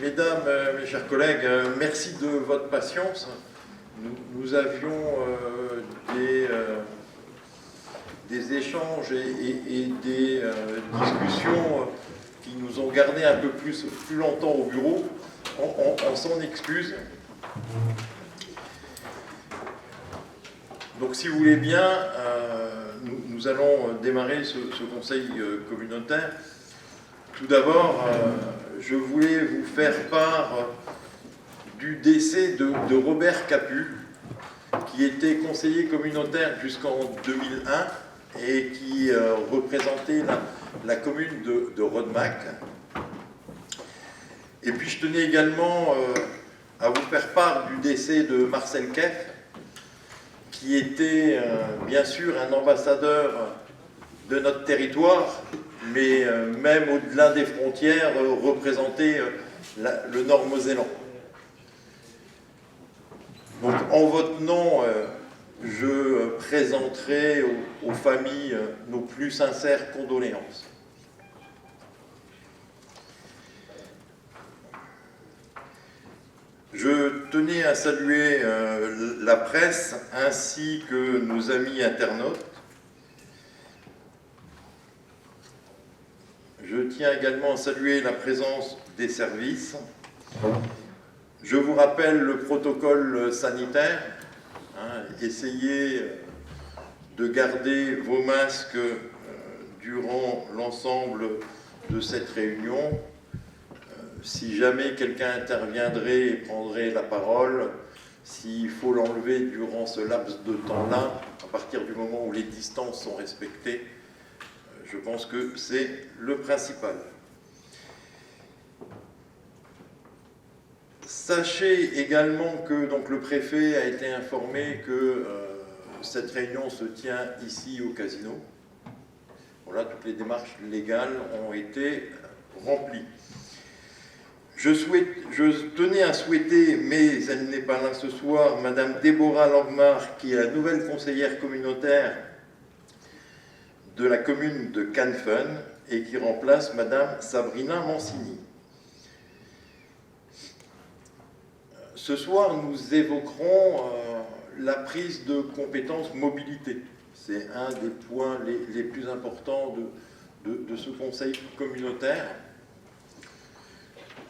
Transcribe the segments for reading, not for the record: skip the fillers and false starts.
Mesdames, mes chers collègues, merci de votre patience. Nous avions des échanges et des discussions qui nous ont gardés un peu plus longtemps au bureau. On s'en excuse. Donc, si vous voulez bien, nous allons démarrer ce conseil communautaire. Tout d'abord, je voulais vous faire part du décès de Robert Capu, qui était conseiller communautaire jusqu'en 2001 et qui représentait la commune de Rodemack. Et puis je tenais également à vous faire part du décès de Marcel Keff, qui était bien sûr un ambassadeur de notre territoire, mais même au-delà des frontières, représentait le Nord-Mosellan. Donc, en votre nom, je présenterai aux familles nos plus sincères condoléances. Je tenais à saluer la presse ainsi que nos amis internautes. Je tiens également à saluer la présence des services. Je vous rappelle le protocole sanitaire. Essayez de garder vos masques durant l'ensemble de cette réunion. Si jamais quelqu'un interviendrait et prendrait la parole, s'il faut l'enlever durant ce laps de temps-là, à partir du moment où les distances sont respectées, je pense que c'est le principal. Sachez également que donc, le préfet a été informé que cette réunion se tient ici au casino. Voilà, toutes les démarches légales ont été remplies. Je tenais à souhaiter, mais elle n'est pas là ce soir, Madame Déborah Langmar, qui est la nouvelle conseillère communautaire de la commune de Canfin et qui remplace Madame Sabrina Mancini. Ce soir, nous évoquerons la prise de compétences mobilité. C'est un des points les plus importants de ce conseil communautaire.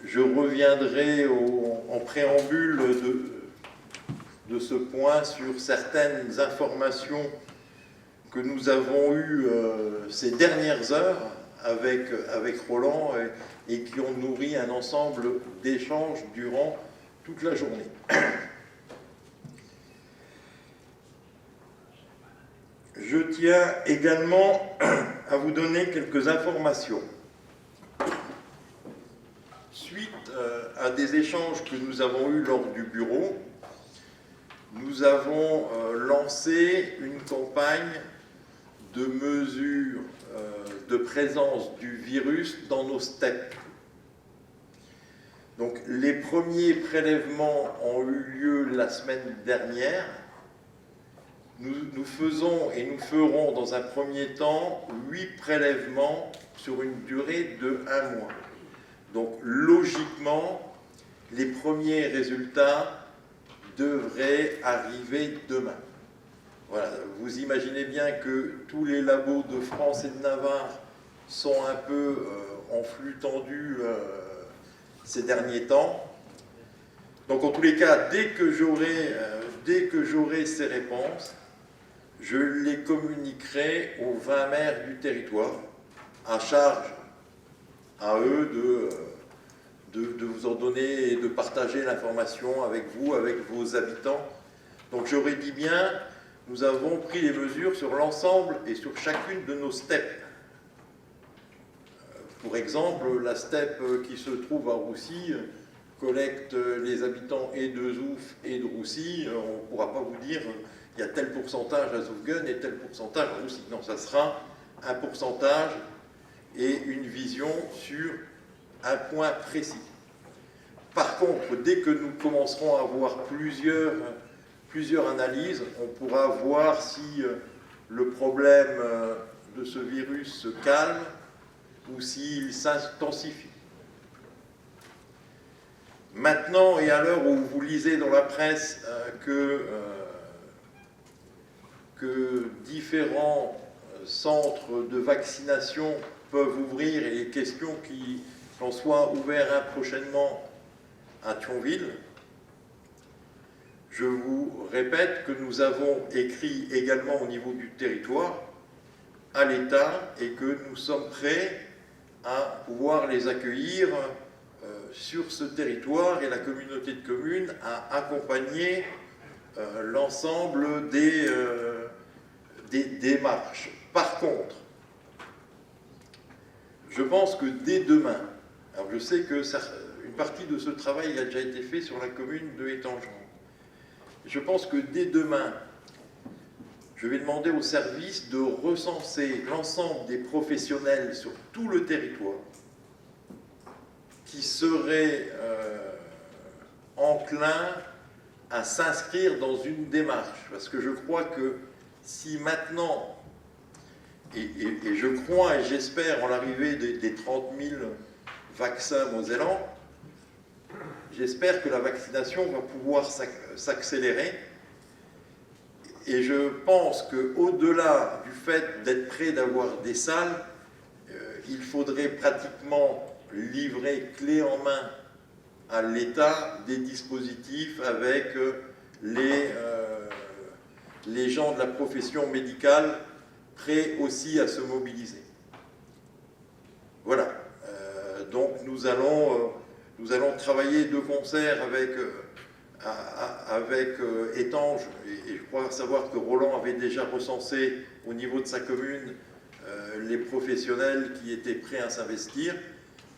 Je reviendrai en préambule de ce point sur certaines informations que nous avons eues ces dernières heures avec Roland et qui ont nourri un ensemble d'échanges durant toute la journée. Je tiens également à vous donner quelques informations. Suite à des échanges que nous avons eus lors du bureau, nous avons lancé une campagne de mesure de présence du virus dans nos steppes. Donc, les premiers prélèvements ont eu lieu la semaine dernière. Nous faisons et nous ferons dans un premier temps 8 prélèvements sur une durée de 1 mois. Donc, logiquement, les premiers résultats devraient arriver demain. Voilà, vous imaginez bien que tous les labos de France et de Navarre sont un peu en flux tendu ces derniers temps. Donc, en tous les cas, dès que j'aurai ces réponses, je les communiquerai aux 20 maires du territoire, à charge à eux de vous en donner et de partager l'information avec vous, avec vos habitants. Donc j'aurais dit bien, nous avons pris les mesures sur l'ensemble et sur chacune de nos steppes. Pour exemple, la steppe qui se trouve à Roussy collecte les habitants et de Zouf et de Roussy. On ne pourra pas vous dire il y a tel pourcentage à Zoufgen et tel pourcentage à Roussy. Non, ça sera un pourcentage et une vision sur un point précis. Par contre, dès que nous commencerons à avoir plusieurs analyses, on pourra voir si le problème de ce virus se calme ou s'il s'intensifie. Maintenant, et à l'heure où vous lisez dans la presse que différents centres de vaccination peuvent ouvrir et les questions qui en soient ouverts prochainement à Thionville, je vous répète que nous avons écrit également au niveau du territoire à l'État et que nous sommes prêts à pouvoir les accueillir sur ce territoire, et la communauté de communes a accompagné l'ensemble des démarches. Par contre, je pense que dès demain, alors je sais que une partie de ce travail a déjà été fait sur la commune de Étangeron, je pense que dès demain, je vais demander au service de recenser l'ensemble des professionnels sur tout le territoire qui seraient enclins à s'inscrire dans une démarche. Parce que je crois que si maintenant, et je crois et j'espère en l'arrivée des 30 000 vaccins mosellans, j'espère que la vaccination va pouvoir s'accélérer. Et je pense qu'au-delà du fait d'être prêt d'avoir des salles, il faudrait pratiquement livrer clé en main à l'État des dispositifs avec les gens de la profession médicale prêts aussi à se mobiliser. Voilà. Donc nous allons travailler de concert avec Étanges, et je crois savoir que Roland avait déjà recensé au niveau de sa commune les professionnels qui étaient prêts à s'investir.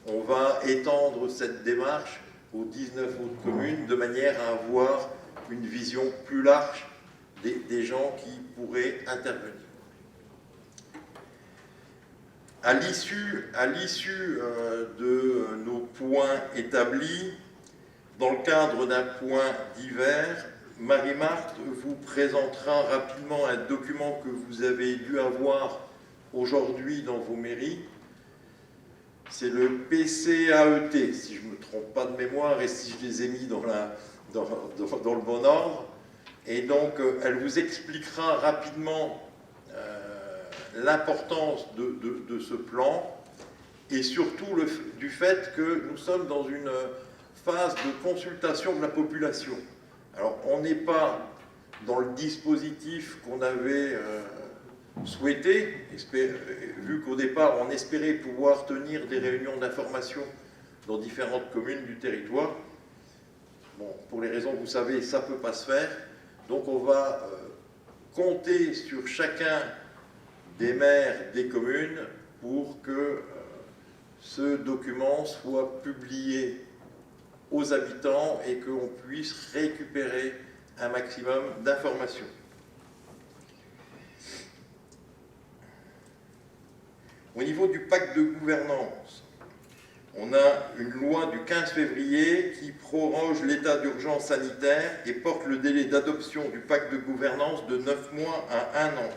On va étendre cette démarche aux 19 autres communes de manière à avoir une vision plus large des gens qui pourraient intervenir. À l'issue de nos points établis, dans le cadre d'un point divers, Marie-Marthe vous présentera rapidement un document que vous avez dû avoir aujourd'hui dans vos mairies. C'est le PCAET, si je ne me trompe pas de mémoire et si je les ai mis dans le bon ordre. Et donc, elle vous expliquera rapidement l'importance de ce plan et surtout du fait que nous sommes dans une phase de consultation de la population. Alors, on n'est pas dans le dispositif qu'on avait souhaité, vu qu'au départ, on espérait pouvoir tenir des réunions d'information dans différentes communes du territoire. Bon, pour les raisons que vous savez, ça ne peut pas se faire. Donc, on va compter sur chacun des maires des communes pour que ce document soit publié aux habitants et qu'on puisse récupérer un maximum d'informations. Au niveau du pacte de gouvernance, on a une loi du 15 février qui proroge l'état d'urgence sanitaire et porte le délai d'adoption du pacte de gouvernance de 9 mois à 1 an.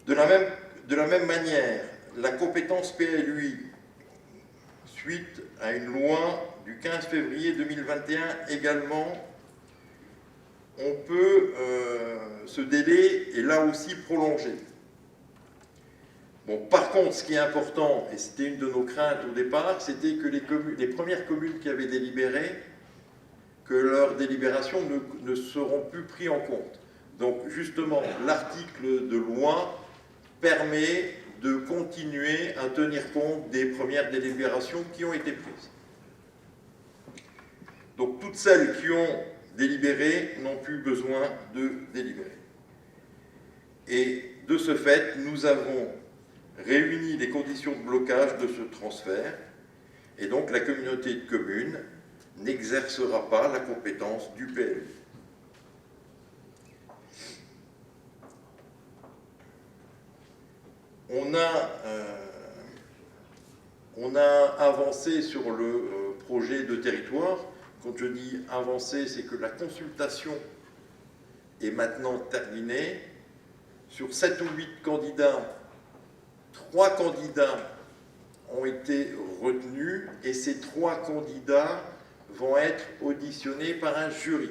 De la même manière, la compétence PLUI, suite à une loi du 15 février 2021 également, on peut, ce délai est là aussi prolongé. Bon, par contre, ce qui est important, et c'était une de nos craintes au départ, c'était que les premières communes qui avaient délibéré, que leurs délibérations ne seront plus prises en compte. Donc justement, l'article de loi permet de continuer à tenir compte des premières délibérations qui ont été prises. Donc toutes celles qui ont délibéré n'ont plus besoin de délibérer. Et de ce fait, nous avons réuni les conditions de blocage de ce transfert, et donc la communauté de communes n'exercera pas la compétence du PLU. On a avancé sur le projet de territoire. Quand je dis avancé, c'est que la consultation est maintenant terminée. Sur 7 ou 8 candidats, 3 candidats ont été retenus et ces 3 candidats vont être auditionnés par un jury.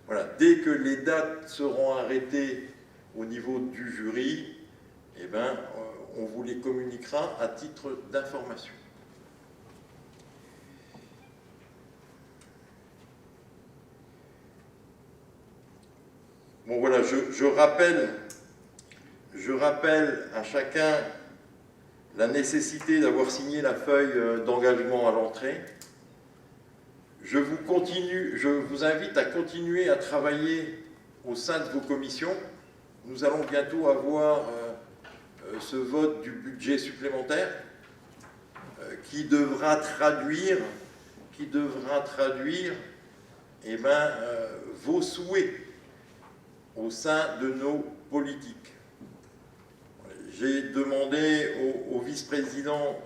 Voilà, dès que les dates seront arrêtées au niveau du jury, eh ben, on vous les communiquera à titre d'information. Bon voilà, je rappelle à chacun la nécessité d'avoir signé la feuille d'engagement à l'entrée. Je vous invite à continuer à travailler au sein de vos commissions. Nous allons bientôt avoir ce vote du budget supplémentaire qui devra traduire eh ben, vos souhaits au sein de nos politiques. J'ai demandé au vice-président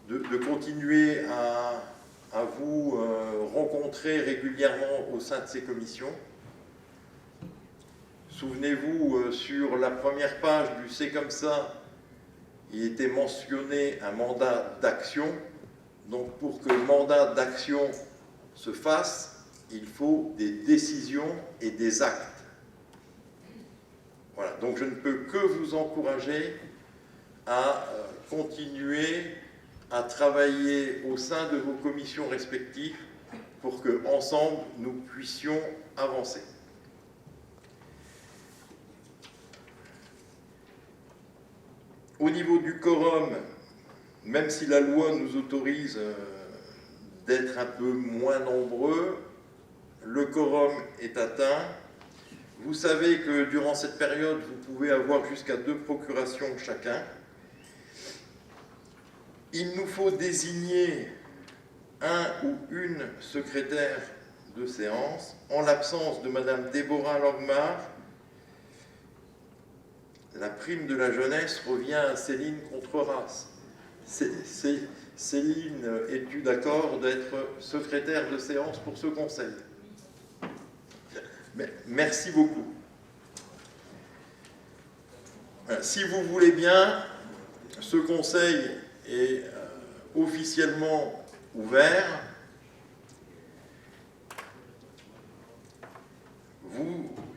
de continuer à vous rencontrer régulièrement au sein de ces commissions. Souvenez-vous, sur la première page du C'est comme ça, il était mentionné un mandat d'action. Donc pour que le mandat d'action se fasse, il faut des décisions et des actes. Voilà, donc je ne peux que vous encourager à continuer à travailler au sein de vos commissions respectives pour que, ensemble, nous puissions avancer. Au niveau du quorum, même si la loi nous autorise d'être un peu moins nombreux, le quorum est atteint. Vous savez que durant cette période, vous pouvez avoir jusqu'à 2 procurations chacun. Il nous faut désigner un ou une secrétaire de séance. En l'absence de Madame Déborah Langmar, la prime de la jeunesse revient à Céline Contreras. Céline, es-tu d'accord d'être secrétaire de séance pour ce conseil? Merci beaucoup. Si vous voulez bien, ce conseil est officiellement ouvert.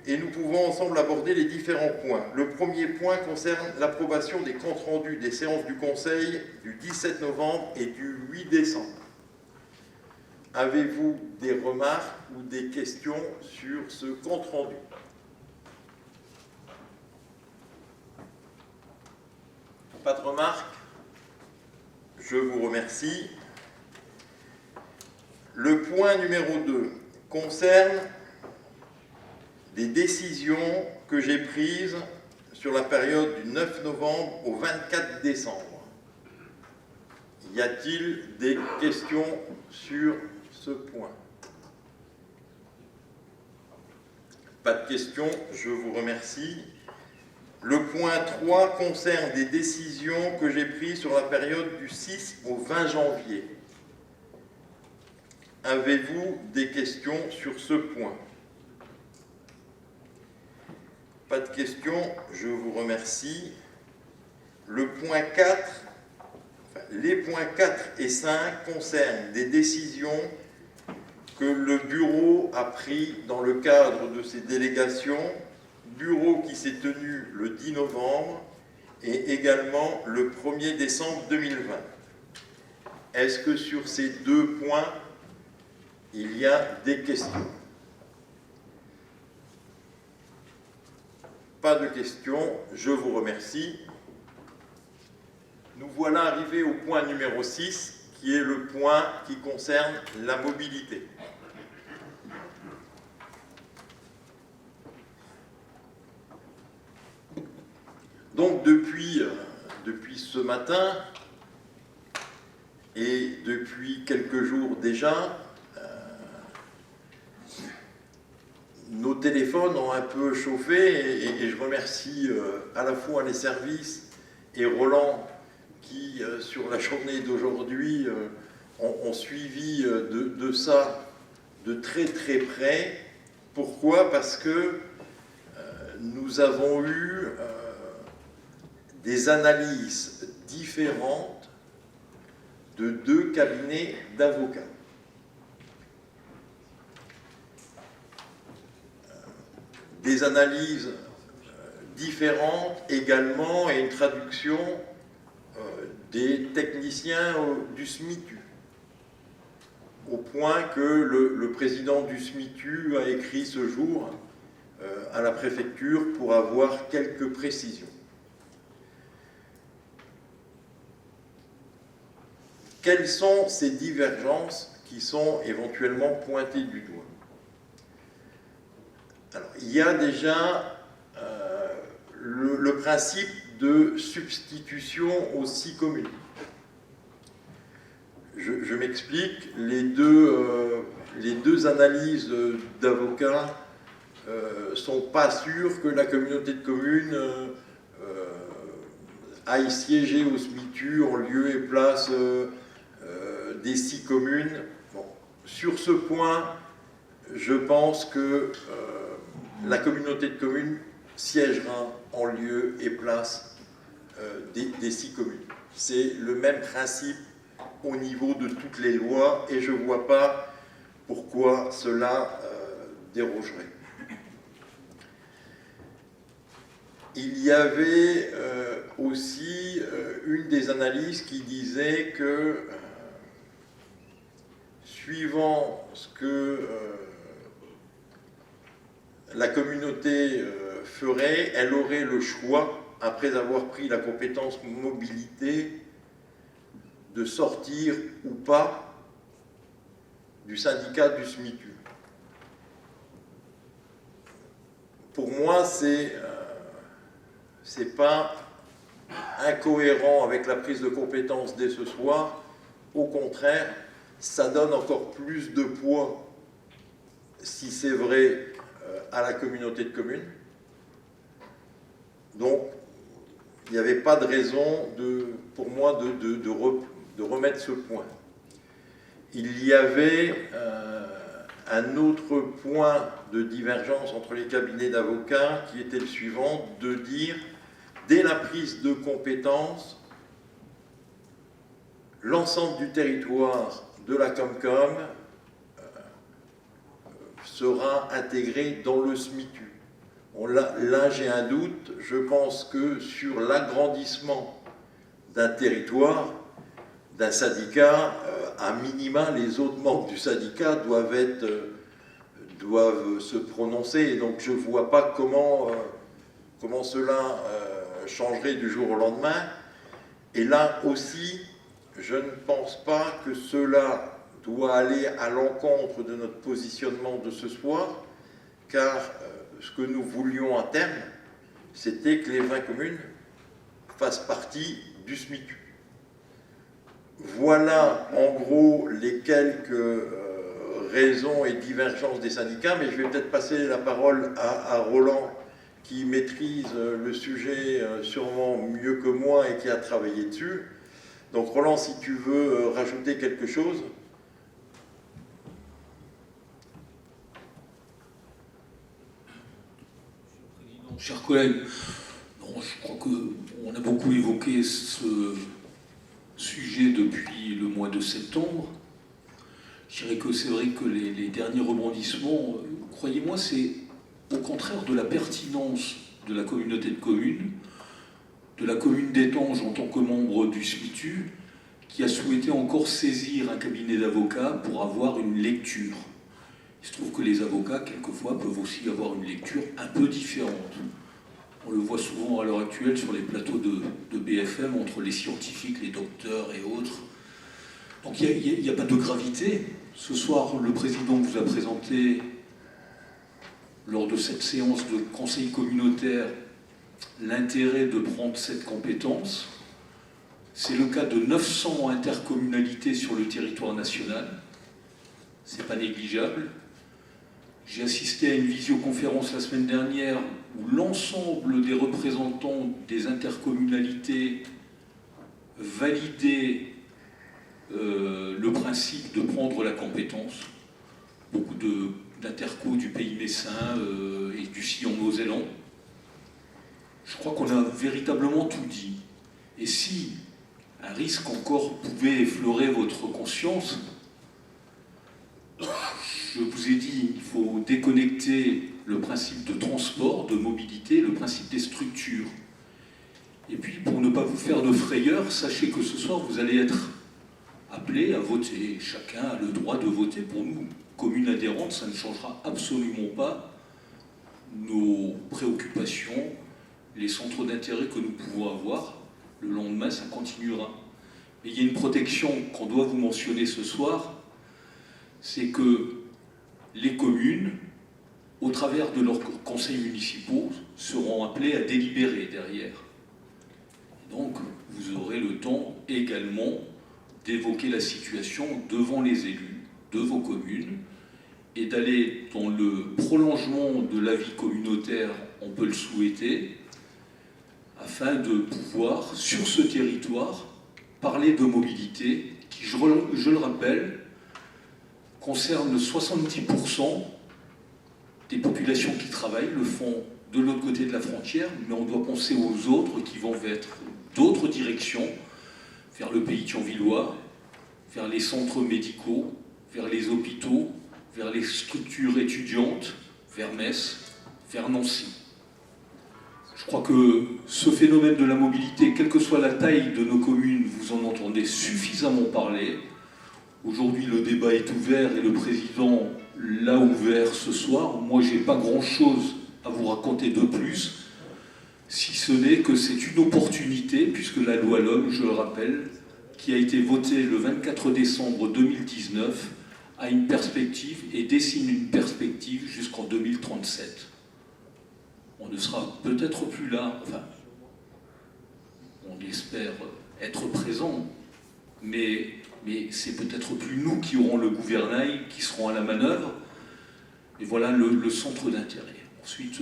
Et nous pouvons ensemble aborder les différents points. Le premier point concerne l'approbation des comptes rendus des séances du Conseil du 17 novembre et du 8 décembre. Avez-vous des remarques ou des questions sur ce compte rendu? Pas de remarques? Je vous remercie. Le point numéro 2 concerne des décisions que j'ai prises sur la période du 9 novembre au 24 décembre. Y a-t-il des questions sur ce point? Pas de questions, je vous remercie. Le point 3 concerne des décisions que j'ai prises sur la période du 6 au 20 janvier. Avez-vous des questions sur ce point? Pas de questions, je vous remercie. Le point 4, les points 4 et 5 concernent des décisions que le bureau a prises dans le cadre de ses délégations, bureau qui s'est tenu le 10 novembre et également le 1er décembre 2020. Est-ce que sur ces 2 points, il y a des questions? Pas de questions, je vous remercie. Nous voilà arrivés au point numéro 6, qui est le point qui concerne la mobilité. Donc depuis ce matin et depuis quelques jours déjà, nos téléphones ont un peu chauffé et je remercie à la fois les services et Roland qui, sur la journée d'aujourd'hui, ont suivi de ça de très très près. Pourquoi? Parce que nous avons eu des analyses différentes de 2 cabinets d'avocats. Des analyses différentes également et une traduction des techniciens du SMITU, au point que le président du SMITU a écrit ce jour à la préfecture pour avoir quelques précisions. Quelles sont ces divergences qui sont éventuellement pointées du doigt? Alors, il y a déjà le principe de substitution aux 6 communes. Je m'explique, les deux analyses d'avocats sont pas sûres que la communauté de communes aille siéger au SMITU en lieu et place des 6 communes. Bon, sur ce point, je pense que la communauté de communes siégera en lieu et place des 6 communes. C'est le même principe au niveau de toutes les lois et je ne vois pas pourquoi cela dérogerait. Il y avait aussi une des analyses qui disait que suivant ce que la communauté ferait, elle aurait le choix, après avoir pris la compétence mobilité, de sortir ou pas du syndicat du SMITU. Pour moi, c'est pas incohérent avec la prise de compétence dès ce soir. Au contraire, ça donne encore plus de poids, si c'est vrai, à la communauté de communes. Donc, il n'y avait pas de raison pour moi de remettre ce point. Il y avait un autre point de divergence entre les cabinets d'avocats qui était le suivant, de dire, dès la prise de compétence, l'ensemble du territoire de la Comcom sera intégré dans le SMITU. Bon, là, j'ai un doute. Je pense que sur l'agrandissement d'un territoire, d'un syndicat, à minima, les autres membres du syndicat doivent se prononcer. Et donc, je ne vois pas comment cela changerait du jour au lendemain. Et là aussi, je ne pense pas que cela doit aller à l'encontre de notre positionnement de ce soir, car ce que nous voulions à terme, c'était que les 20 communes fassent partie du SMITU. Voilà en gros les quelques raisons et divergences des syndicats, mais je vais peut-être passer la parole à Roland, qui maîtrise le sujet sûrement mieux que moi et qui a travaillé dessus. Donc Roland, si tu veux rajouter quelque chose. Chers collègues, je crois qu'on a beaucoup évoqué ce sujet depuis le mois de septembre. Je dirais que c'est vrai que les derniers rebondissements, croyez-moi, c'est au contraire de la pertinence de la communauté de communes, de la commune d'Étanges en tant que membre du SMITU, qui a souhaité encore saisir un cabinet d'avocats pour avoir une lecture. Il se trouve que les avocats, quelquefois, peuvent aussi avoir une lecture un peu différente. On le voit souvent à l'heure actuelle sur les plateaux de BFM, entre les scientifiques, les docteurs et autres. Donc il n'y a pas de gravité. Ce soir, le président vous a présenté, lors de cette séance de conseil communautaire, l'intérêt de prendre cette compétence. C'est le cas de 900 intercommunalités sur le territoire national. C'est pas négligeable. J'ai assisté à une visioconférence la semaine dernière où l'ensemble des représentants des intercommunalités validaient le principe de prendre la compétence. Beaucoup d'intercos du pays messin et du Sillon-Mosellan. je crois qu'on a véritablement tout dit. Et si un risque encore pouvait effleurer votre conscience, je vous ai dit, il faut déconnecter le principe de transport, de mobilité, le principe des structures. Et puis, pour ne pas vous faire de frayeur, sachez que ce soir, vous allez être appelés à voter. Chacun a le droit de voter. Pour nous, communes adhérentes, ça ne changera absolument pas nos préoccupations, les centres d'intérêt que nous pouvons avoir. Le lendemain, ça continuera. Mais il y a une protection qu'on doit vous mentionner ce soir, c'est que les communes, au travers de leurs conseils municipaux, seront appelées à délibérer derrière. Donc, vous aurez le temps également d'évoquer la situation devant les élus de vos communes et d'aller dans le prolongement de la vie communautaire, on peut le souhaiter, afin de pouvoir, sur ce territoire, parler de mobilité qui, je le rappelle, concerne 70% des populations qui travaillent, le font de l'autre côté de la frontière, mais on doit penser aux autres qui vont vers d'autres directions, vers le pays thionvillois, vers les centres médicaux, vers les hôpitaux, vers les structures étudiantes, vers Metz, vers Nancy. Je crois que ce phénomène de la mobilité, quelle que soit la taille de nos communes, vous en entendez suffisamment parler. Aujourd'hui, le débat est ouvert et le président l'a ouvert ce soir. Moi, je n'ai pas grand-chose à vous raconter de plus, si ce n'est que c'est une opportunité, puisque la loi LOM, je le rappelle, qui a été votée le 24 décembre 2019, a une perspective et dessine une perspective jusqu'en 2037. On ne sera peut-être plus là, enfin, on espère être présent, mais c'est peut-être plus nous qui aurons le gouvernail, qui serons à la manœuvre. Et voilà le centre d'intérêt. Ensuite,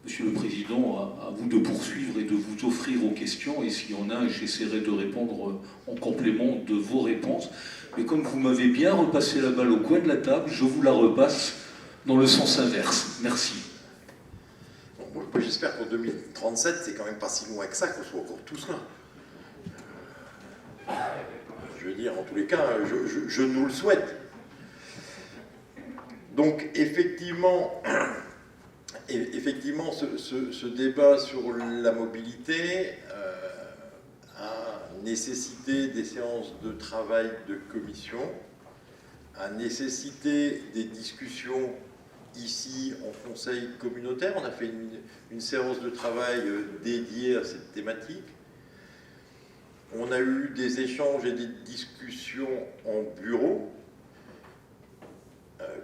Monsieur le Président, à vous de poursuivre et de vous offrir aux questions. Et s'il y en a, j'essaierai de répondre en complément de vos réponses. Mais comme vous m'avez bien repassé la balle au coin de la table, je vous la repasse dans le sens inverse. Merci. Bon, j'espère qu'en 2037, c'est quand même pas si loin que ça qu'on soit encore tous là. Je veux dire, en tous les cas, je nous le souhaite. Donc, effectivement, ce débat sur la mobilité a nécessité des séances de travail de commission, a nécessité des discussions ici en conseil communautaire. On a fait une séance de travail dédiée à cette thématique. On a eu des échanges et des discussions en bureau.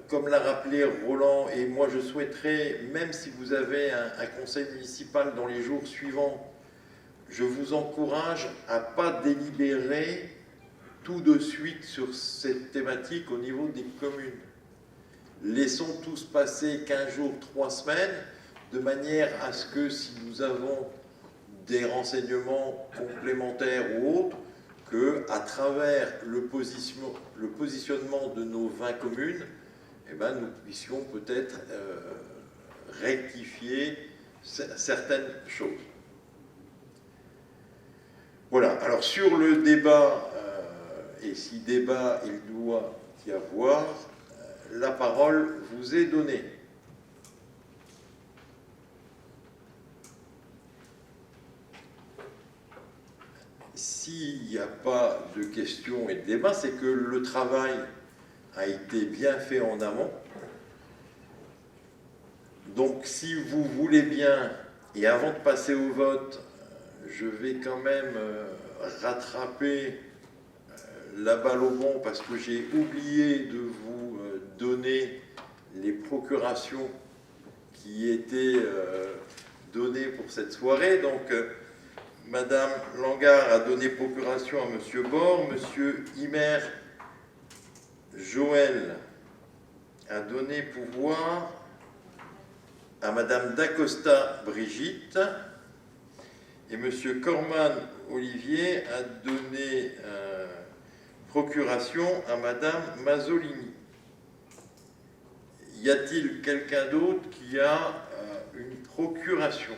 Comme l'a rappelé Roland, et moi je souhaiterais, même si vous avez un conseil municipal dans les jours suivants, je vous encourage à ne pas délibérer tout de suite sur cette thématique au niveau des communes. Laissons tous passer 15 jours, 3 semaines, de manière à ce que si nous avons des renseignements complémentaires ou autres, qu'à travers le positionnement de nos 20 communes, eh ben, nous puissions peut-être rectifier certaines choses. Voilà, alors sur le débat, et si débat il doit y avoir, la parole vous est donnée. S'il n'y a pas de questions et de débats, c'est que le travail a été bien fait en amont. Donc si vous voulez bien, et avant de passer au vote, je vais quand même rattraper la balle au bond parce que j'ai oublié de vous donner les procurations qui étaient données pour cette soirée. Donc Madame Langard a donné procuration à Monsieur Bord, Monsieur Imer Joël a donné pouvoir à Madame Dacosta Brigitte et Monsieur Corman Olivier a donné procuration à Madame Mazzolini. Y a-t-il quelqu'un d'autre qui a une procuration?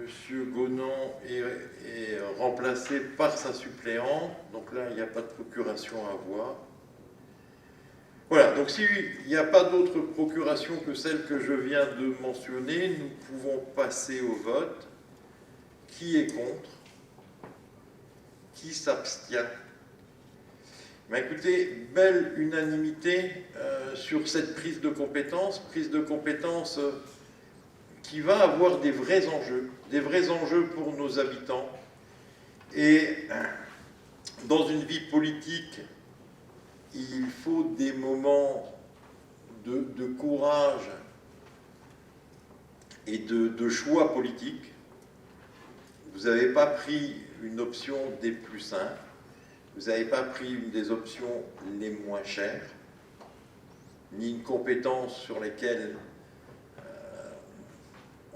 Monsieur Gonan est remplacé par sa suppléante, donc là il n'y a pas de procuration à voir. Voilà, donc s'il n'y a pas d'autre procuration que celle que je viens de mentionner, nous pouvons passer au vote. Qui est contre? Qui s'abstient? Ben écoutez, belle unanimité sur cette prise de compétence qui va avoir des vrais enjeux pour nos habitants. Et dans une vie politique, il faut des moments de courage et de choix politiques. Vous n'avez pas pris une option des plus simples, vous n'avez pas pris une des options les moins chères, ni une compétence sur laquelle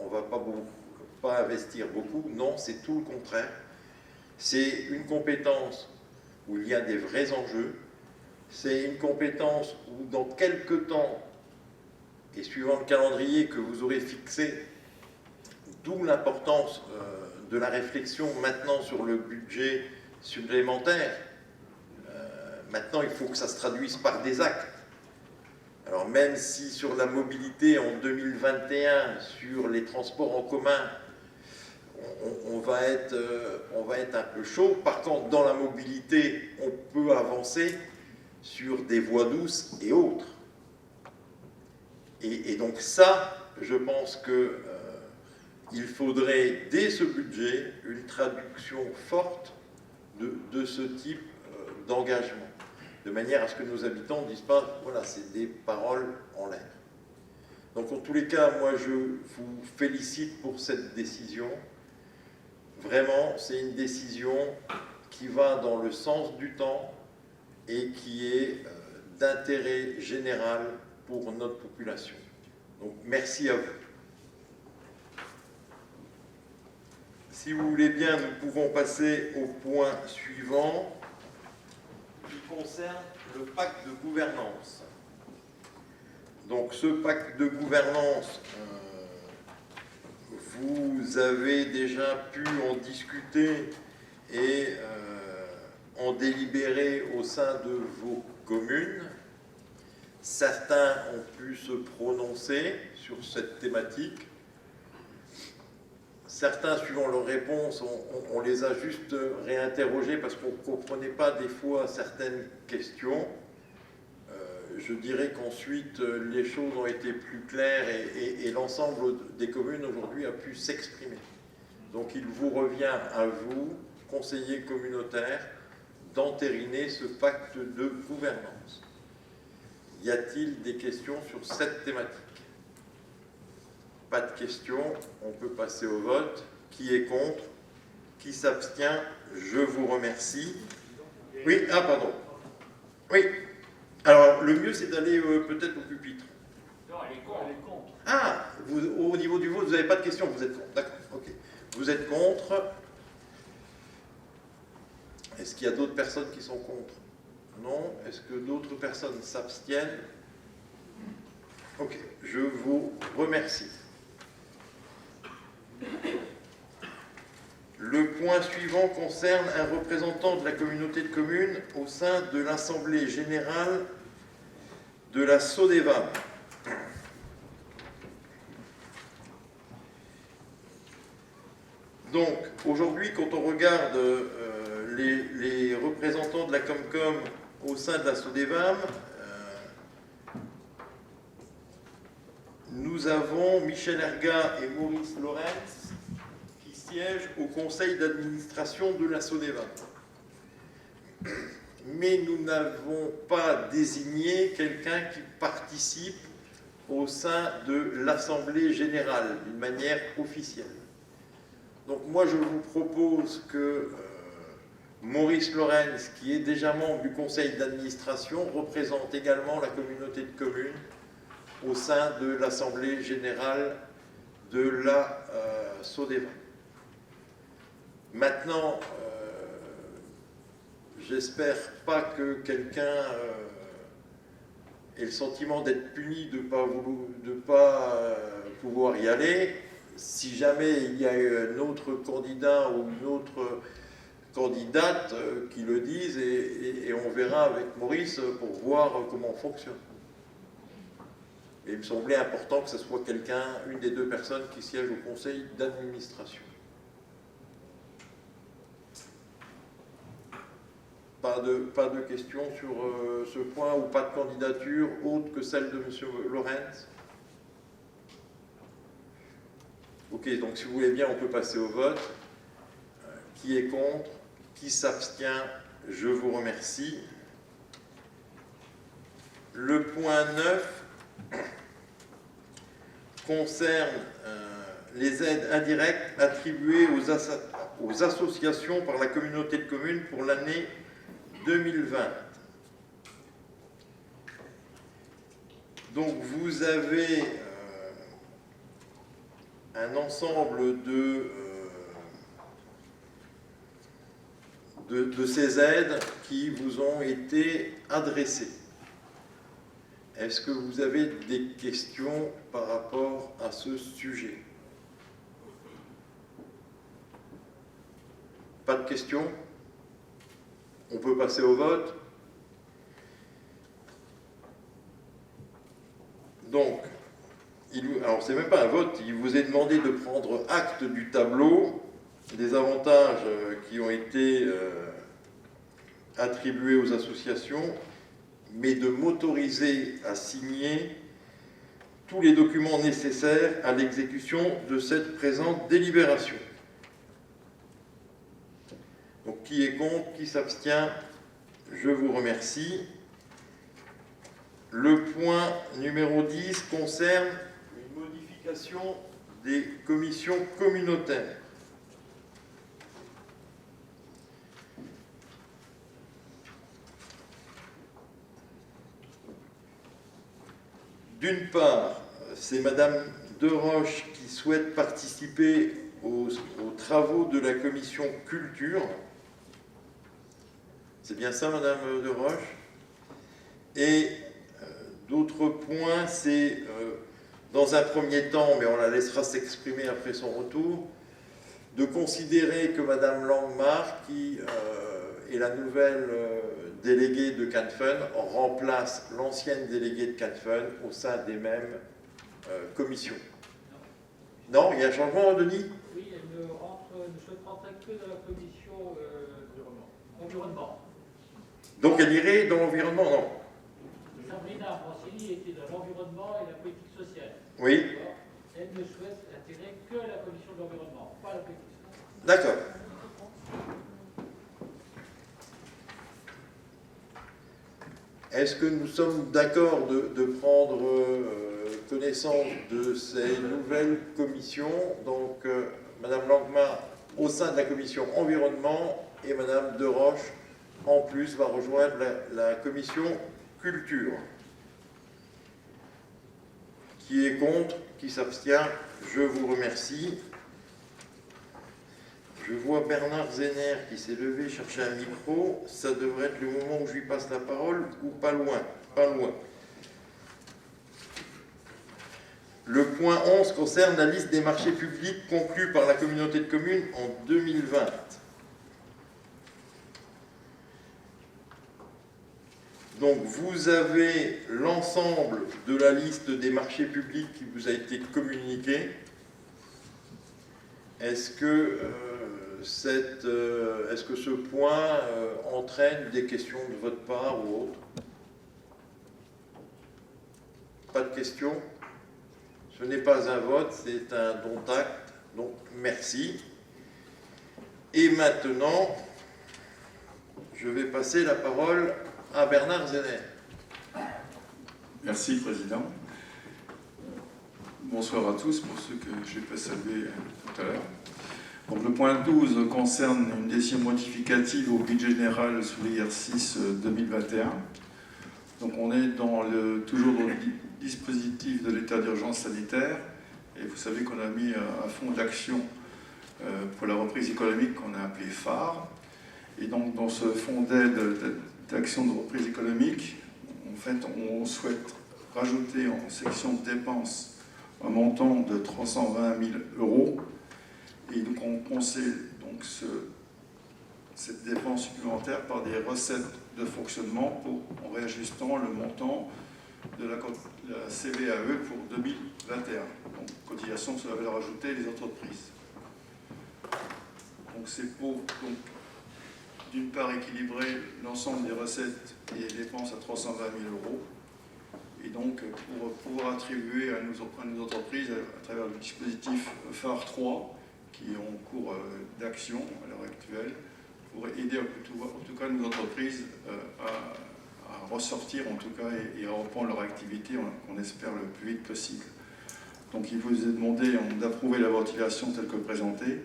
on ne va pas investir beaucoup. Non, c'est tout le contraire. C'est une compétence où il y a des vrais enjeux. C'est une compétence où dans quelques temps, et suivant le calendrier que vous aurez fixé, d'où l'importance de la réflexion maintenant sur le budget supplémentaire, maintenant il faut que ça se traduise par des actes. Alors même si sur la mobilité en 2021, sur les transports en commun, on va être un peu chaud. Par contre, dans la mobilité, on peut avancer sur des voies douces et autres. Et donc ça, je pense qu'il faudrait, dès ce budget, une traduction forte de ce type d'engagement, de manière à ce que nos habitants ne disent pas, voilà, c'est des paroles en l'air. Donc en tous les cas, moi je vous félicite pour cette décision. Vraiment, c'est une décision qui va dans le sens du temps et qui est d'intérêt général pour notre population. Donc merci à vous. Si vous voulez bien, nous pouvons passer au point suivant qui concerne le pacte de gouvernance. Donc ce pacte de gouvernance, vous avez déjà pu en discuter et en délibérer au sein de vos communes. Certains ont pu se prononcer sur cette thématique. Certains, suivant leurs réponses, on les a juste réinterrogés parce qu'on ne comprenait pas des fois certaines questions. Je dirais qu'ensuite, les choses ont été plus claires et l'ensemble des communes aujourd'hui a pu s'exprimer. Donc il vous revient à vous, conseillers communautaires, d'entériner ce pacte de gouvernance. Y a-t-il des questions sur cette thématique? Pas de questions, on peut passer au vote. Qui est contre? Qui s'abstient? Je vous remercie. Oui, ah pardon. Oui. Alors, le mieux, c'est d'aller peut-être au pupitre. Non, elle est contre. Ah, au niveau du vote, vous n'avez pas de questions, vous êtes contre. D'accord, ok. Vous êtes contre. Est-ce qu'il y a d'autres personnes qui sont contre? Non. Est-ce que d'autres personnes s'abstiennent? Ok, je vous remercie. Le point suivant concerne un représentant de la communauté de communes au sein de l'Assemblée générale de la Saône-et-Vabre. Donc, aujourd'hui, quand on regarde les représentants de la Comcom au sein de la Saône-et-Vabre, nous avons Michel Erga et Maurice Lorenz qui siègent au conseil d'administration de la Saône-et-Vabre. Mais nous n'avons pas désigné quelqu'un qui participe au sein de l'Assemblée générale d'une manière officielle. Donc moi je vous propose que Maurice Lorenz, qui est déjà membre du conseil d'administration, représente également la communauté de communes au sein de l'Assemblée générale de la Saône-et-Vabre. Maintenant, j'espère pas que quelqu'un ait le sentiment d'être puni de ne pas pouvoir y aller. si jamais il y a un autre candidat ou une autre candidate qui le disent, et on verra avec Maurice pour voir comment on fonctionne. Et il me semblait important que ce soit quelqu'un, une des deux personnes qui siège au conseil d'administration. Pas de questions sur ce point ou pas de candidature autre que celle de M. Lorenz? Ok, donc si vous voulez bien, on peut passer au vote. Qui est contre? Qui s'abstient? Je vous remercie. Le point 9 concerne les aides indirectes attribuées aux associations par la communauté de communes pour l'année 2020. Donc vous avez un ensemble de ces aides qui vous ont été adressées. Est-ce que vous avez des questions par rapport à ce sujet? Pas de questions? On peut passer au vote. Donc, alors c'est même pas un vote, il vous est demandé de prendre acte du tableau, des avantages qui ont été attribués aux associations, mais de m'autoriser à signer tous les documents nécessaires à l'exécution de cette présente délibération. Donc, qui est contre, qui s'abstient? Je vous remercie. Le point numéro 10 concerne une modification des commissions communautaires. D'une part, c'est Madame Deroche qui souhaite participer aux travaux de la commission culture. C'est bien ça, Madame Deroche? Et d'autres points, c'est dans un premier temps, mais on la laissera s'exprimer après son retour, de considérer que Madame Langmar, qui est la nouvelle déléguée de CanFun, remplace l'ancienne déléguée de CanFun au sein des mêmes commissions. Non, il y a un changement, Denis? Oui, elle ne souhaite rentrer que dans la commission environnement. Donc elle irait dans l'environnement, non? Sabrina Francini était dans l'environnement et la politique sociale. Oui. Elle ne souhaite intégrer que la commission de l'environnement, pas la politique sociale. D'accord. Est-ce que nous sommes d'accord de prendre connaissance de ces nouvelles commissions? Donc, Madame Langmar au sein de la commission environnement et Madame Deroche, en plus, va rejoindre la commission culture. Qui est contre? Qui s'abstient? Je vous remercie. Je vois Bernard Zener qui s'est levé chercher un micro. Ça devrait être le moment où je lui passe la parole ou pas loin? Pas loin. Le point 11 concerne la liste des marchés publics conclus par la communauté de communes en 2020. Donc vous avez l'ensemble de la liste des marchés publics qui vous a été communiquée. Est-ce que ce point entraîne des questions de votre part ou autre? Pas de questions? Ce n'est pas un vote, c'est un don d'acte. Donc merci. Et maintenant, je vais passer la parole à Bernard Zener. Merci, Président. Bonsoir à tous, pour ceux que je n'ai pas salués tout à l'heure. Donc, le point 12 concerne une décision modificative au budget général sous l'exercice 2021. Donc on est toujours dans le dispositif de l'état d'urgence sanitaire. Et vous savez qu'on a mis un fonds d'action pour la reprise économique qu'on a appelé phare. Et donc dans ce fonds d'aide d'action de reprise économique, en fait, on souhaite rajouter en section de dépenses un montant de 320 000 €. Et donc on conseille donc cette dépense supplémentaire par des recettes de fonctionnement en réajustant le montant de la CVAE pour 2021. Donc cotisation sur la valeur ajoutée des entreprises. Donc c'est pour d'une part équilibrer l'ensemble des recettes et des dépenses à 320 000 €. Et donc, pour pouvoir attribuer à nos entreprises, à travers le dispositif phare 3, qui est en cours d'action à l'heure actuelle, pour aider en tout cas nos entreprises à ressortir en tout cas et à reprendre leur activité, qu'on espère le plus vite possible. Donc il vous est demandé d'approuver la ventilation telle que présentée,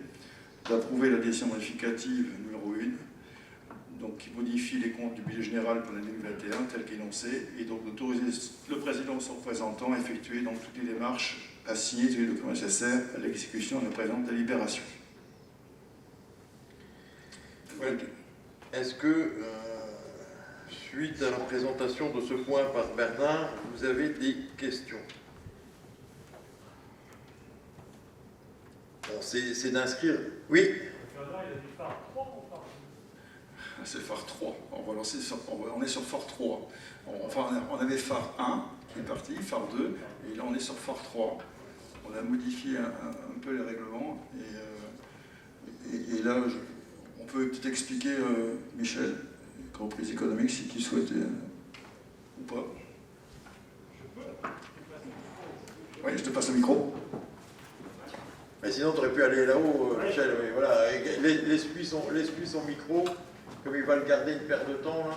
d'approuver la décision modificative numéro 1, donc qui modifie les comptes du budget général pour l'année 2021 tel qu'énoncé, et donc d'autoriser le président ou son représentant à effectuer donc toutes les démarches à signer tous les documents nécessaires à l'exécution de la présente délibération. Ouais. Est-ce que, suite à la présentation de ce point par Bernard, vous avez des questions? Bon, c'est d'inscrire. Oui. Bernard, il a dit phare 3 ou phare 2? C'est phare 3. On est sur phare 3. Enfin, on avait phare 1 qui est parti, phare 2, et là on est sur phare 3. On a modifié un peu les règlements, et là, on peut peut-être expliquer, Michel, comprise économique, si tu souhaites, ou pas. Oui, je te passe le micro. Mais sinon, tu aurais pu aller là-haut, Michel. Mais voilà, laisse-lui son micro, comme il va le garder une paire de temps, là.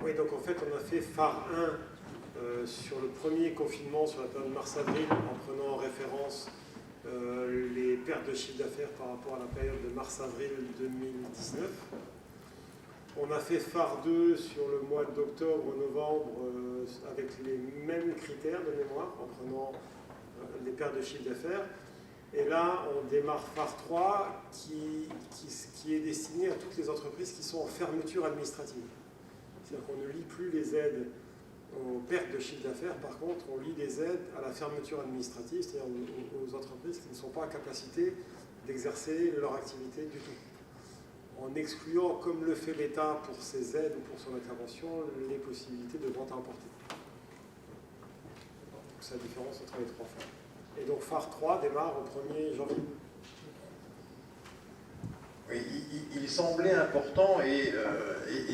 Oui, donc en fait, on a fait phare 1 sur le premier confinement sur la période mars-avril, en prenant en référence les pertes de chiffre d'affaires par rapport à la période de mars-avril 2019. On a fait phare 2 sur le mois d'octobre-novembre avec les mêmes critères de mémoire, en prenant les pertes de chiffre d'affaires. Et là, on démarre phare 3 qui est destiné à toutes les entreprises qui sont en fermeture administrative. C'est-à-dire qu'on ne lit plus les aides aux pertes de chiffre d'affaires, par contre, on lit les aides à la fermeture administrative, c'est-à-dire aux entreprises qui ne sont pas en capacité d'exercer leur activité du tout, en excluant, comme le fait l'État pour ses aides ou pour son intervention, les possibilités de vente à emporter. C'est la différence entre les trois phares. Et donc phare 3 démarre au 1er janvier. Oui, il semblait important et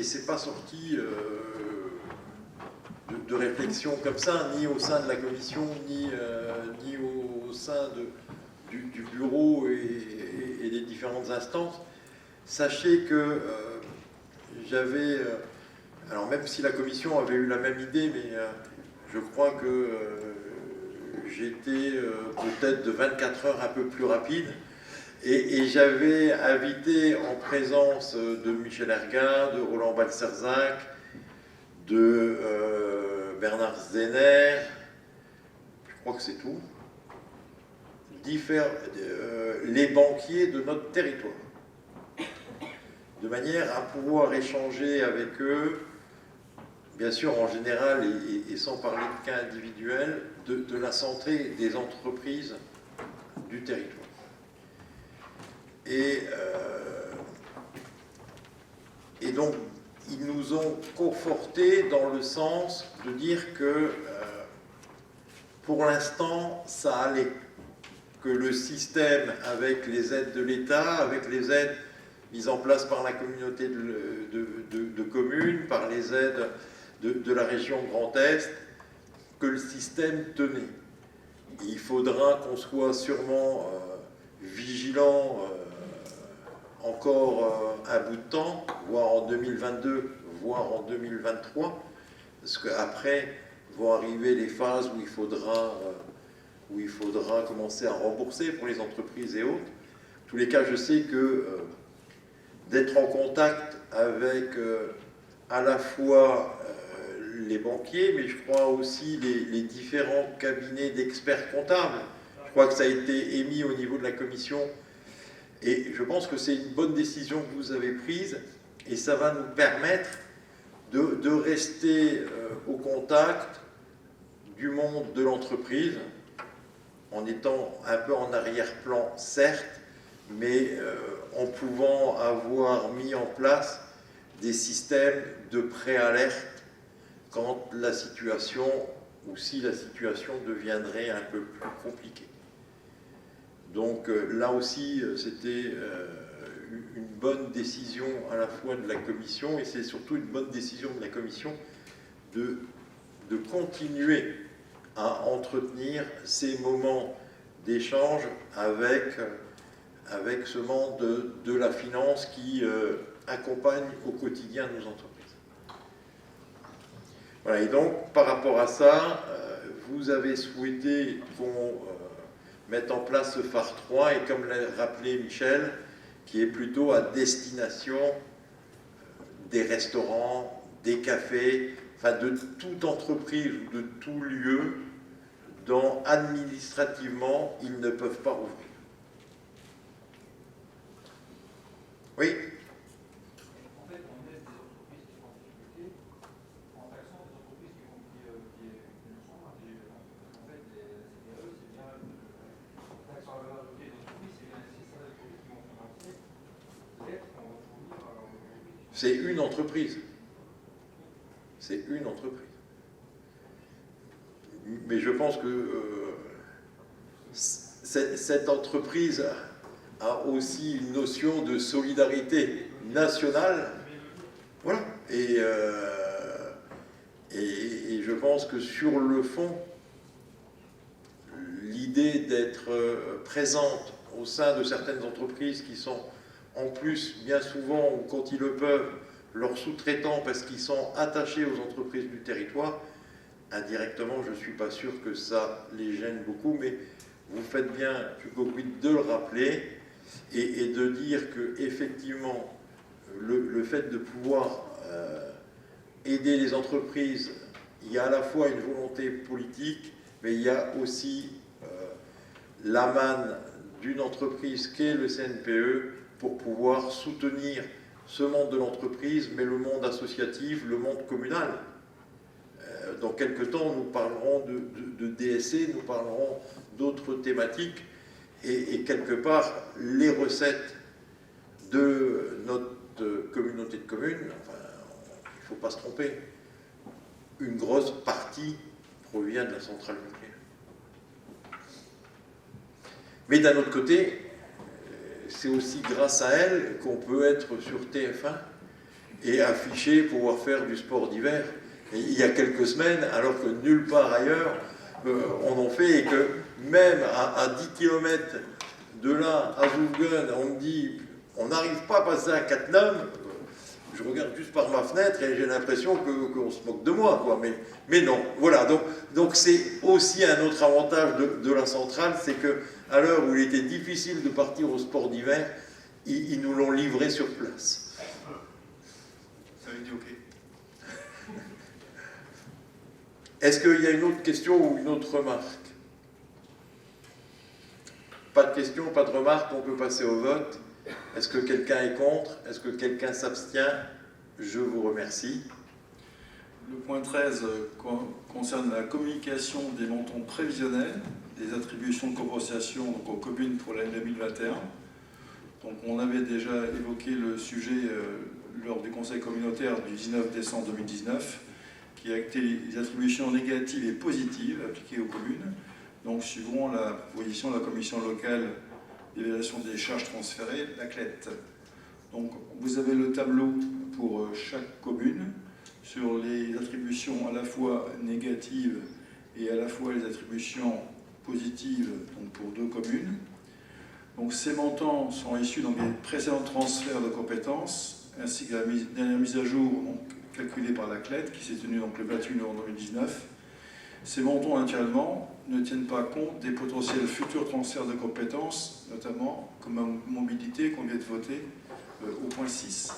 c'est pas sorti de réflexion comme ça, ni au sein de la commission, ni au sein du bureau et des différentes instances. Sachez que j'avais, alors même si la commission avait eu la même idée, mais je crois que j'étais peut-être de 24 heures un peu plus rapide. Et j'avais invité en présence de Michel Erguin, de Roland Balcerzac, de Bernard Zenner, je crois que c'est tout, les banquiers de notre territoire, de manière à pouvoir échanger avec eux, bien sûr en général et sans parler de cas individuels, de la santé des entreprises du territoire. Et donc, ils nous ont confortés dans le sens de dire que pour l'instant, ça allait. Que le système avec les aides de l'État, avec les aides mises en place par la communauté de communes, par les aides de la région Grand Est, que le système tenait. Il faudra qu'on soit sûrement vigilant encore un bout de temps, voire en 2022, voire en 2023, parce qu'après vont arriver les phases où il faudra commencer à rembourser pour les entreprises et autres. En tous les cas, je sais que d'être en contact avec à la fois les banquiers, mais je crois aussi les différents cabinets d'experts comptables. Je crois que ça a été émis au niveau de la commission. Et je pense que c'est une bonne décision que vous avez prise et ça va nous permettre de rester au contact du monde de l'entreprise, en étant un peu en arrière-plan, certes, mais en pouvant avoir mis en place des systèmes de préalerte quand la situation, ou si la situation deviendrait un peu plus compliquée. Donc là aussi, c'était une bonne décision à la fois de la Commission, et c'est surtout une bonne décision de la Commission de continuer à entretenir ces moments d'échange avec ce monde de la finance qui accompagne au quotidien nos entreprises. Voilà, et donc par rapport à ça, vous avez souhaité qu'on mette en place ce phare 3, et comme l'a rappelé Michel, qui est plutôt à destination des restaurants, des cafés, enfin de toute entreprise ou de tout lieu dont administrativement ils ne peuvent pas rouvrir. Oui. En fait, on aide des entreprises qui sont en difficulté en taxant des entreprises qui ne le sont pas. En fait, les CPE, c'est bien la taxe sur la valeur ajoutée des entreprises, c'est bien ces entreprises qui vont financer l'aide qu'on va fournir aux entreprises. C'est une entreprise. C'est une entreprise. Mais je pense que cette entreprise a aussi une notion de solidarité nationale. Voilà. Et je pense que sur le fond, l'idée d'être présente au sein de certaines entreprises qui sont en plus, bien souvent, ou quand ils le peuvent, leurs sous-traitants parce qu'ils sont attachés aux entreprises du territoire, indirectement, je ne suis pas sûr que ça les gêne beaucoup, mais vous faites bien, Hugo Guid, de le rappeler et de dire que effectivement, le fait de pouvoir aider les entreprises, il y a à la fois une volonté politique, mais il y a aussi la manne d'une entreprise qu'est le CNPE pour pouvoir soutenir ce monde de l'entreprise, mais le monde associatif, le monde communal. Dans quelques temps, nous parlerons de DSC, nous parlerons d'autres thématiques, et quelque part, les recettes de notre communauté de communes, enfin, il ne faut pas se tromper, une grosse partie provient de la centrale nucléaire. Mais d'un autre côté, c'est aussi grâce à elle qu'on peut être sur TF1 et afficher pouvoir faire du sport d'hiver. Il y a quelques semaines, alors que nulle part ailleurs on en fait, et que même à 10 km de là, à Zoufgen, on me dit on n'arrive pas à passer à Cattenom, je regarde juste par ma fenêtre et j'ai l'impression qu'on se moque de moi, quoi. Mais non, voilà. Donc c'est aussi un autre avantage de la centrale, c'est que à l'heure où il était difficile de partir au sport d'hiver, ils nous l'ont livré sur place. Ça veut dire OK. Est-ce qu'il y a une autre question ou une autre remarque? Pas de question, pas de remarque, on peut passer au vote. Est-ce que quelqu'un est contre? Est-ce que quelqu'un s'abstient? Je vous remercie. Le point 13 concerne la communication des montants prévisionnels des attributions de compensation donc aux communes pour l'année 2021. Donc on avait déjà évoqué le sujet lors du conseil communautaire du 19 décembre 2019, qui a acté les attributions négatives et positives appliquées aux communes. Donc suivront la proposition de la commission locale d'évaluation des charges transférées, la CLET. Donc vous avez le tableau pour chaque commune sur les attributions à la fois négatives et à la fois les attributions positives donc pour 2 communes. Donc ces montants sont issus donc, des précédents transferts de compétences ainsi que la dernière mise à jour donc, calculée par la CLET qui s'est tenue donc, le 28 novembre 2019. Ces montants naturellement ne tiennent pas compte des potentiels futurs transferts de compétences, notamment comme la mobilité qu'on vient de voter au point 6.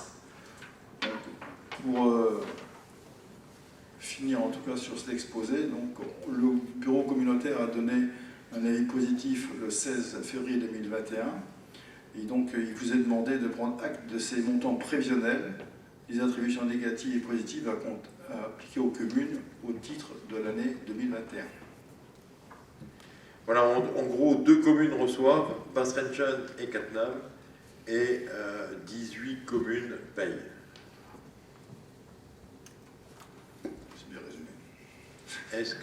Donc, pour finir en tout cas sur cet exposé, donc, le bureau communautaire a donné un avis positif le 16 février 2021 et donc il vous est demandé de prendre acte de ces montants prévisionnels, les attributions négatives et positives à appliquer aux communes au titre de l'année 2021. Voilà, en gros, 2 communes reçoivent, Basrenchen et Cattenom, et 18 communes payent. C'est bien résumé. Est-ce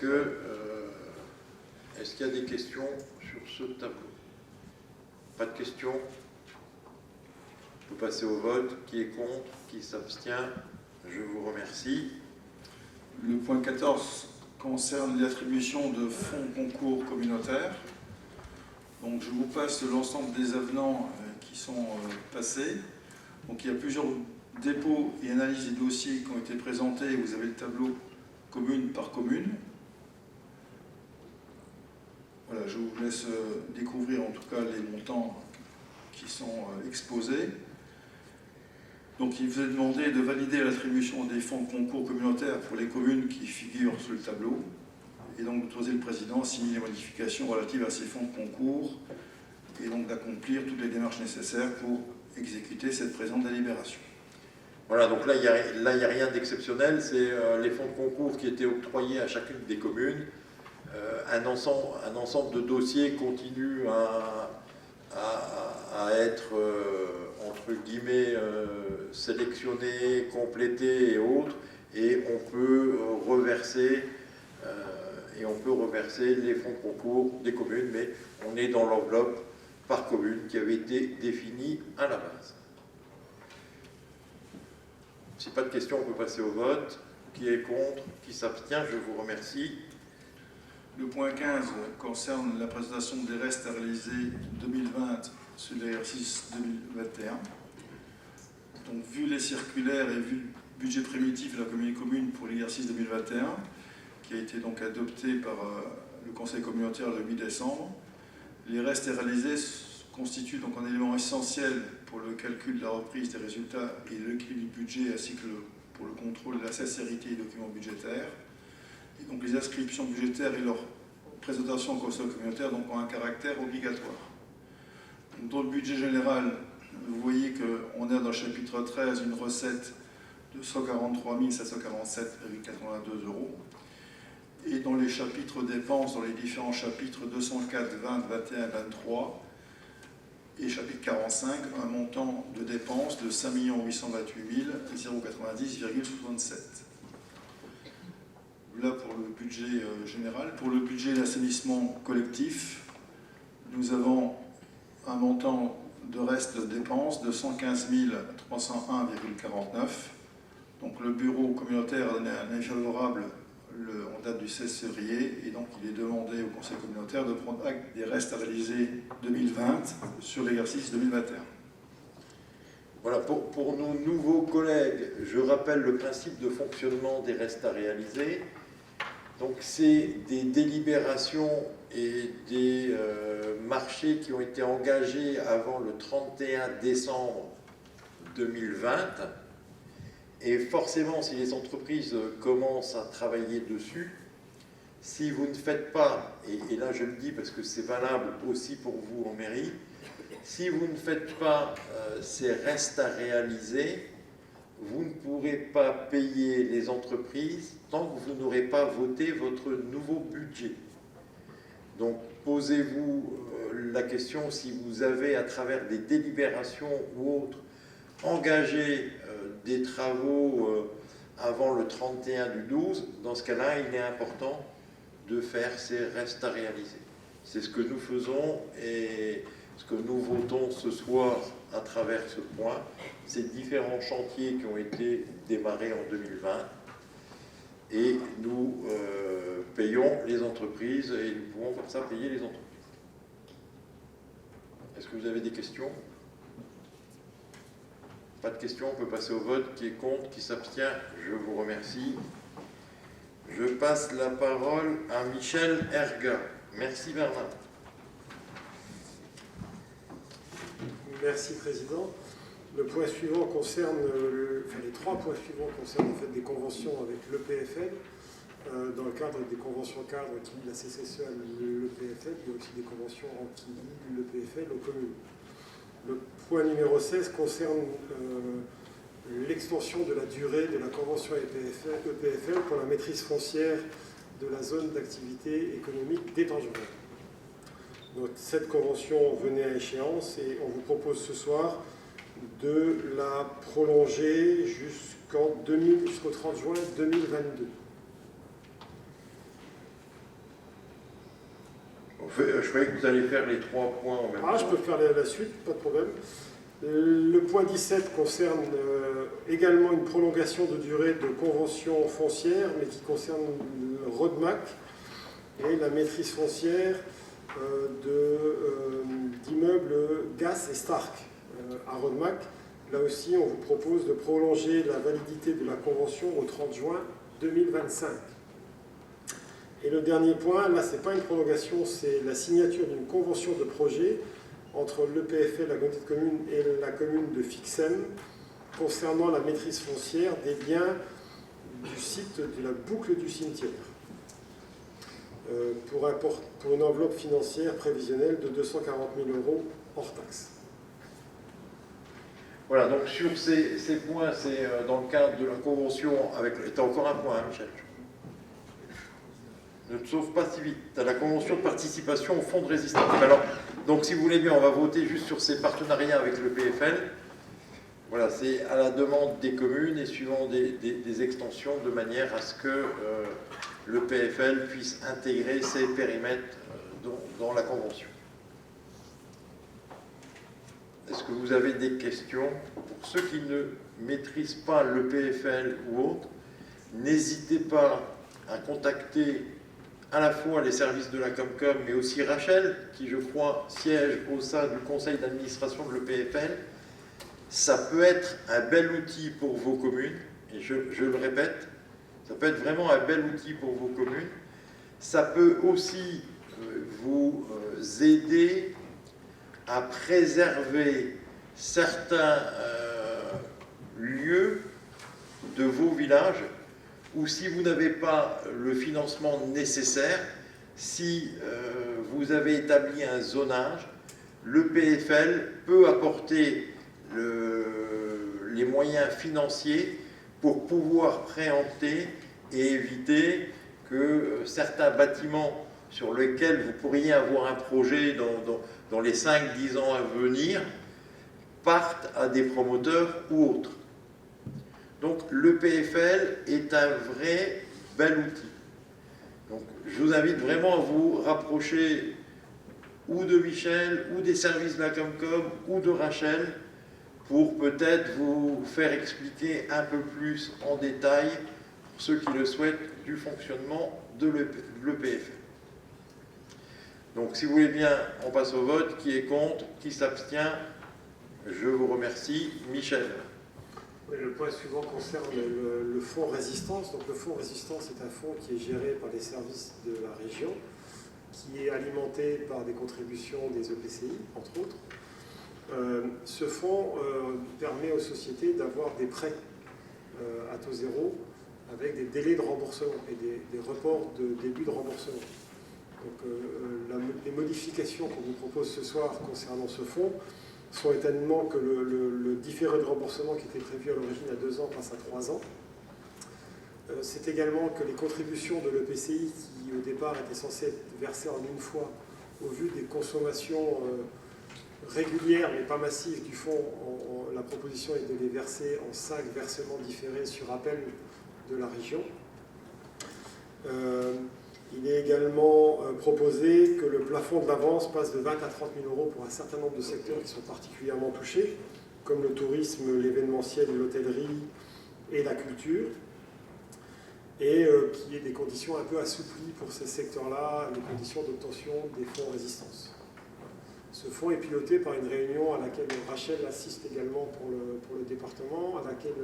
qu'il y a des questions sur ce tableau? Pas de questions? On peut passer au vote. Qui est contre? Qui s'abstient? Je vous remercie. Le point 14 concerne l'attribution de fonds concours communautaires. Donc je vous passe l'ensemble des avenants qui sont passés. Donc il y a plusieurs dépôts et analyses des dossiers qui ont été présentés. Vous avez le tableau commune par commune. Voilà, je vous laisse découvrir en tout cas les montants qui sont exposés. Donc il vous est demandé de valider l'attribution des fonds de concours communautaires pour les communes qui figurent sur le tableau et donc d'autoriser le président à signer les modifications relatives à ces fonds de concours et donc d'accomplir toutes les démarches nécessaires pour exécuter cette présente délibération. Voilà, donc là, il n'y a rien d'exceptionnel. C'est les fonds de concours qui étaient octroyés à chacune des communes. Un ensemble de dossiers continue à être, entre guillemets, sélectionnés, complétés et autres, et on peut reverser les fonds de concours des communes, mais on est dans l'enveloppe par commune qui avait été définie à la base. Si pas de questions, on peut passer au vote. Qui est contre? Qui s'abstient? Je vous remercie. Le point 15 concerne la présentation des restes à réaliser 2020 sur l'exercice 2021. Donc, vu les circulaires et vu le budget primitif de la commune pour l'exercice 2021, qui a été donc adopté par le Conseil communautaire le 8 décembre, les restes à réaliser constituent donc un élément essentiel pour le calcul de la reprise des résultats et de l'équilibre du budget, ainsi que pour le contrôle de la sincérité des documents budgétaires. Et donc les inscriptions budgétaires et leur présentation au Conseil communautaire donc, ont un caractère obligatoire. Donc, dans le budget général, vous voyez qu'on a dans le chapitre 13 une recette de 143 747,82 €. Et dans les chapitres dépenses, dans les différents chapitres 204, 20, 21, 23 et chapitre 45, un montant de dépenses de 5 828 090,67. Là pour le budget général. Pour le budget d'assainissement collectif, nous avons un montant de reste de dépenses de 115 301,49. Donc le bureau communautaire a donné un avis favorable en date du 16 février et donc il est demandé au Conseil communautaire de prendre acte des restes à réaliser 2020 sur l'exercice 2021. Voilà, pour nos nouveaux collègues, je rappelle le principe de fonctionnement des restes à réaliser. Donc c'est des délibérations et des marchés qui ont été engagés avant le 31 décembre 2020. Et forcément, si les entreprises commencent à travailler dessus, si vous ne faites pas, et là je le dis parce que c'est valable aussi pour vous en mairie, si vous ne faites pas ces restes à réaliser, vous ne pourrez pas payer les entreprises tant que vous n'aurez pas voté votre nouveau budget. Donc posez-vous la question si vous avez, à travers des délibérations ou autres, engagé des travaux avant le 31 du 12, dans ce cas-là, il est important de faire ces restes à réaliser. C'est ce que nous faisons et ce que nous votons ce soir à travers ce point, ces différents chantiers qui ont été démarrés en 2020 et nous payons les entreprises et nous pouvons faire ça payer les entreprises. Est-ce que vous avez des questions? Pas de questions, on peut passer au vote. Qui est contre, qui s'abstient? Je vous remercie. Je passe la parole à Michel Erga. Merci Bernard. Merci Président. Le point suivant concerne, les 3 points suivants concernent en fait des conventions avec l'EPFL. Dans le cadre des conventions cadres qui lient la CCCE à l'EPFL, il y a aussi des conventions qui lient l'EPFL aux communes. Le point numéro 16 concerne l'extension de la durée de la convention EPFL pour la maîtrise foncière de la zone d'activité économique d'Étangerel. Donc, cette convention venait à échéance et on vous propose ce soir de la prolonger jusqu'au 30 juin 2022. Je croyais que vous allez faire les 3 points en même temps. Je peux faire la suite, pas de problème. Le point 17 concerne également une prolongation de durée de convention foncière, mais qui concerne le Rodmac et la maîtrise foncière d'immeubles Gas et Stark à Rodmac. Là aussi, on vous propose de prolonger la validité de la convention au 30 juin 2025. Et le dernier point, là, ce n'est pas une prolongation, c'est la signature d'une convention de projet entre l'EPFL, la communauté de communes, et la commune de Fixem concernant la maîtrise foncière des biens du site de la boucle du cimetière pour une enveloppe financière prévisionnelle de 240 000 € hors taxe. Voilà, donc sur ces points, c'est dans le cadre de la convention avec... Tu as encore un point, hein, Michel? Ne te sauve pas si vite. Tu as la convention de participation au fonds de résistance. Alors, donc, si vous voulez bien, on va voter juste sur ces partenariats avec le PFL. Voilà, c'est à la demande des communes et suivant des extensions de manière à ce que le PFL puisse intégrer ces périmètres dans la convention. Est-ce que vous avez des questions? Pour ceux qui ne maîtrisent pas le PFL ou autre, n'hésitez pas à contacter à la fois les services de la Comcom, mais aussi Rachel, qui, je crois, siège au sein du conseil d'administration de l'EPFL. Ça peut être un bel outil pour vos communes, et je le répète, ça peut être vraiment un bel outil pour vos communes. Ça peut aussi vous aider à préserver certains lieux de vos villages ou si vous n'avez pas le financement nécessaire, si vous avez établi un zonage, le PFL peut apporter les moyens financiers pour pouvoir préempter et éviter que certains bâtiments sur lesquels vous pourriez avoir un projet dans les 5-10 ans à venir partent à des promoteurs ou autres. Donc le PFL est un vrai bel outil. Donc je vous invite vraiment à vous rapprocher ou de Michel, ou des services de la Comcom, ou de Rachel, pour peut-être vous faire expliquer un peu plus en détail, pour ceux qui le souhaitent, du fonctionnement de l'EPFL. Donc si vous voulez bien, on passe au vote. Qui est contre? Qui s'abstient? Je vous remercie. Michel. Oui, le point suivant concerne le fonds résistance. Donc le fonds résistance est un fonds qui est géré par les services de la région, qui est alimenté par des contributions des EPCI, entre autres. Ce fonds permet aux sociétés d'avoir des prêts à taux zéro avec des délais de remboursement et des reports de début de remboursement. Donc, les modifications qu'on vous propose ce soir concernant ce fonds sont étonnamment que le différé de remboursement qui était prévu à l'origine à 2 ans passe à 3 ans. C'est également que les contributions de l'EPCI, qui au départ étaient censées être versées en une fois, au vu des consommations régulières mais pas massives du fonds, la proposition est de les verser en 5 versements différés sur appel de la région. Il est également proposé que le plafond de l'avance passe de 20 à 30 000 euros pour un certain nombre de secteurs qui sont particulièrement touchés, comme le tourisme, l'événementiel, l'hôtellerie et la culture, et qu'il y ait des conditions un peu assouplies pour ces secteurs-là, les conditions d'obtention des fonds résistance. Ce fonds est piloté par une réunion à laquelle Rachel assiste également pour le département, à laquelle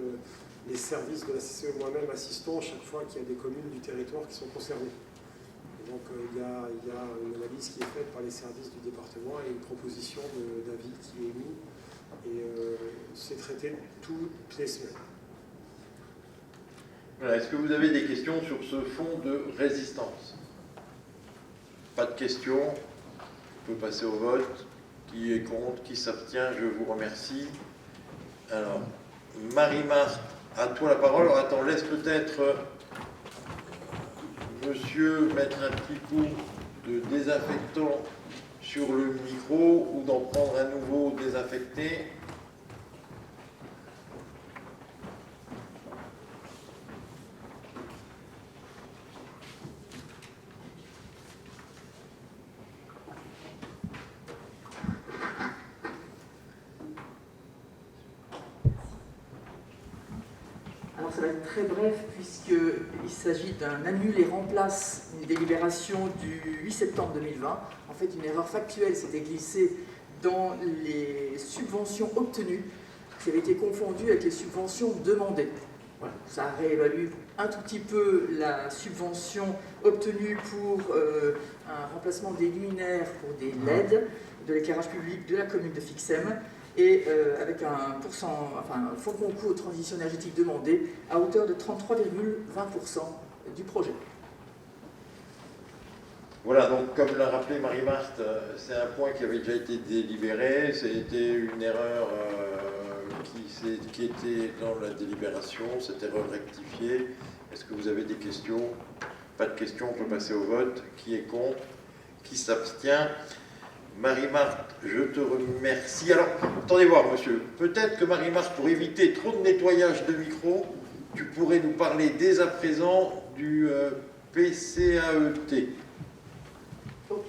les services de la CCE et moi-même assistons chaque fois qu'il y a des communes du territoire qui sont concernées. Et donc il y a une analyse qui est faite par les services du département et une proposition d'avis qui est émise. Et c'est traité toutes les semaines. Voilà. Est-ce que vous avez des questions sur ce fonds de résistance? Pas de questions. On peut passer au vote. Qui est contre? Qui s'abstient? Je vous remercie. Alors, Marie-Marthe, à toi la parole. Alors attends, laisse peut-être monsieur mettre un petit coup de désinfectant sur le micro ou d'en prendre un nouveau désinfecté. Alors ça va être très bref puisqu'il s'agit d'un annule et remplace une délibération du 8 septembre 2020. En fait, une erreur factuelle s'était glissée dans les subventions obtenues, qui avait été confondue avec les subventions demandées. Voilà. Ça réévalue un tout petit peu la subvention obtenue pour un remplacement des luminaires pour des LED, de l'éclairage public de la commune de Fixem, et avec un fonds de concours de transition énergétique demandé à hauteur de 33,20% du projet. Voilà, donc comme l'a rappelé Marie-Marthe, c'est un point qui avait déjà été délibéré, c'était une erreur qui était dans la délibération, cette erreur rectifiée. Est-ce que vous avez des questions? Pas de questions, on peut passer au vote. Qui est contre? Qui s'abstient? Marie-Marthe, je te remercie. Alors, attendez voir, monsieur. Peut-être que Marie-Marthe, pour éviter trop de nettoyage de micro, tu pourrais nous parler dès à présent du PCAET. Ok.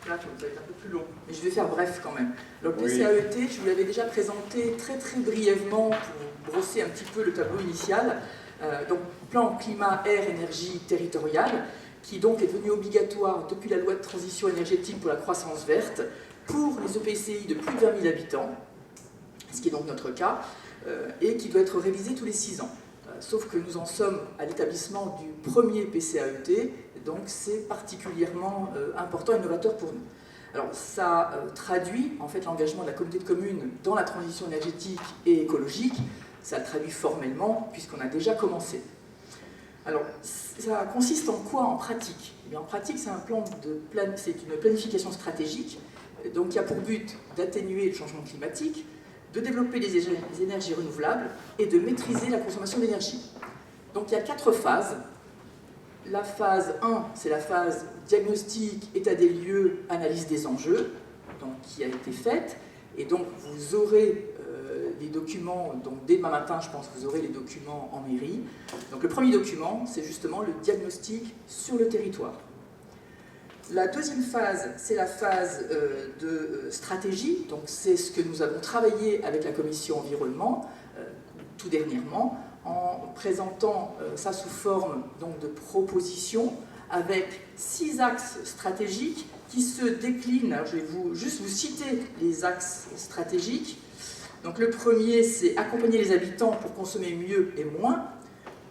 Là, ça va être un peu plus long, mais je vais faire bref quand même. Le Oui. PCAET, je vous l'avais déjà présenté très brièvement pour brosser un petit peu le tableau initial. Donc, plan climat, air, énergie territoriale, qui donc est devenu obligatoire depuis la loi de transition énergétique pour la croissance verte pour les EPCI de plus de 20 000 habitants, ce qui est donc notre cas, et qui doit être révisé tous les 6 ans. Sauf que nous en sommes à l'établissement du premier PCAET, donc c'est particulièrement important et novateur pour nous. Alors ça traduit en fait l'engagement de la communauté de communes dans la transition énergétique et écologique, ça le traduit formellement puisqu'on a déjà commencé. Alors, ça consiste en quoi en pratique? Eh bien, en pratique, c'est une planification stratégique donc, qui a pour but d'atténuer le changement climatique, de développer les énergies renouvelables et de maîtriser la consommation d'énergie. Donc il y a 4 phases. La phase 1, c'est la phase diagnostic, état des lieux, analyse des enjeux, donc, qui a été faite. Et donc vous aurez les documents, donc dès demain matin, je pense que vous aurez les documents en mairie. Donc le premier document, c'est justement le diagnostic sur le territoire. La deuxième phase, c'est la phase de stratégie. Donc c'est ce que nous avons travaillé avec la commission environnement tout dernièrement, en présentant ça sous forme donc, de propositions avec 6 axes stratégiques qui se déclinent. Alors, je vais juste vous citer les axes stratégiques. Donc le premier, c'est accompagner les habitants pour consommer mieux et moins.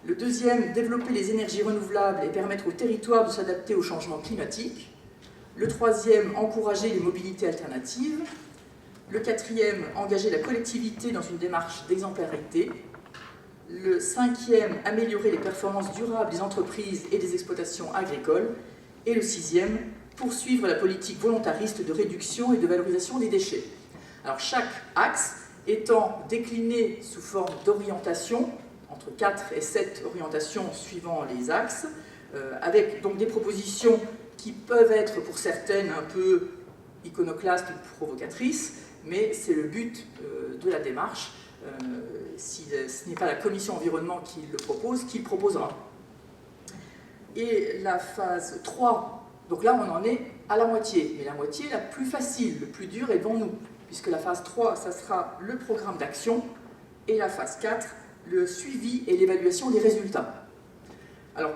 Le deuxième, développer les énergies renouvelables et permettre au territoire de s'adapter au changement climatique. Le troisième, encourager les mobilités alternatives. Le quatrième, engager la collectivité dans une démarche d'exemplarité. Le cinquième, améliorer les performances durables des entreprises et des exploitations agricoles. Et le sixième, poursuivre la politique volontariste de réduction et de valorisation des déchets. Alors chaque axe étant décliné sous forme d'orientation, entre 4 et 7 orientations suivant les axes, avec donc des propositions qui peuvent être pour certaines un peu iconoclastes ou provocatrices, mais c'est le but de la démarche. Si ce n'est pas la commission environnement qui le propose, qui le proposera. Et la phase 3, donc là on en est à la moitié, mais la moitié la plus facile, le plus dur est devant nous, puisque la phase 3, ça sera le programme d'action, et la phase 4, le suivi et l'évaluation des résultats. Alors,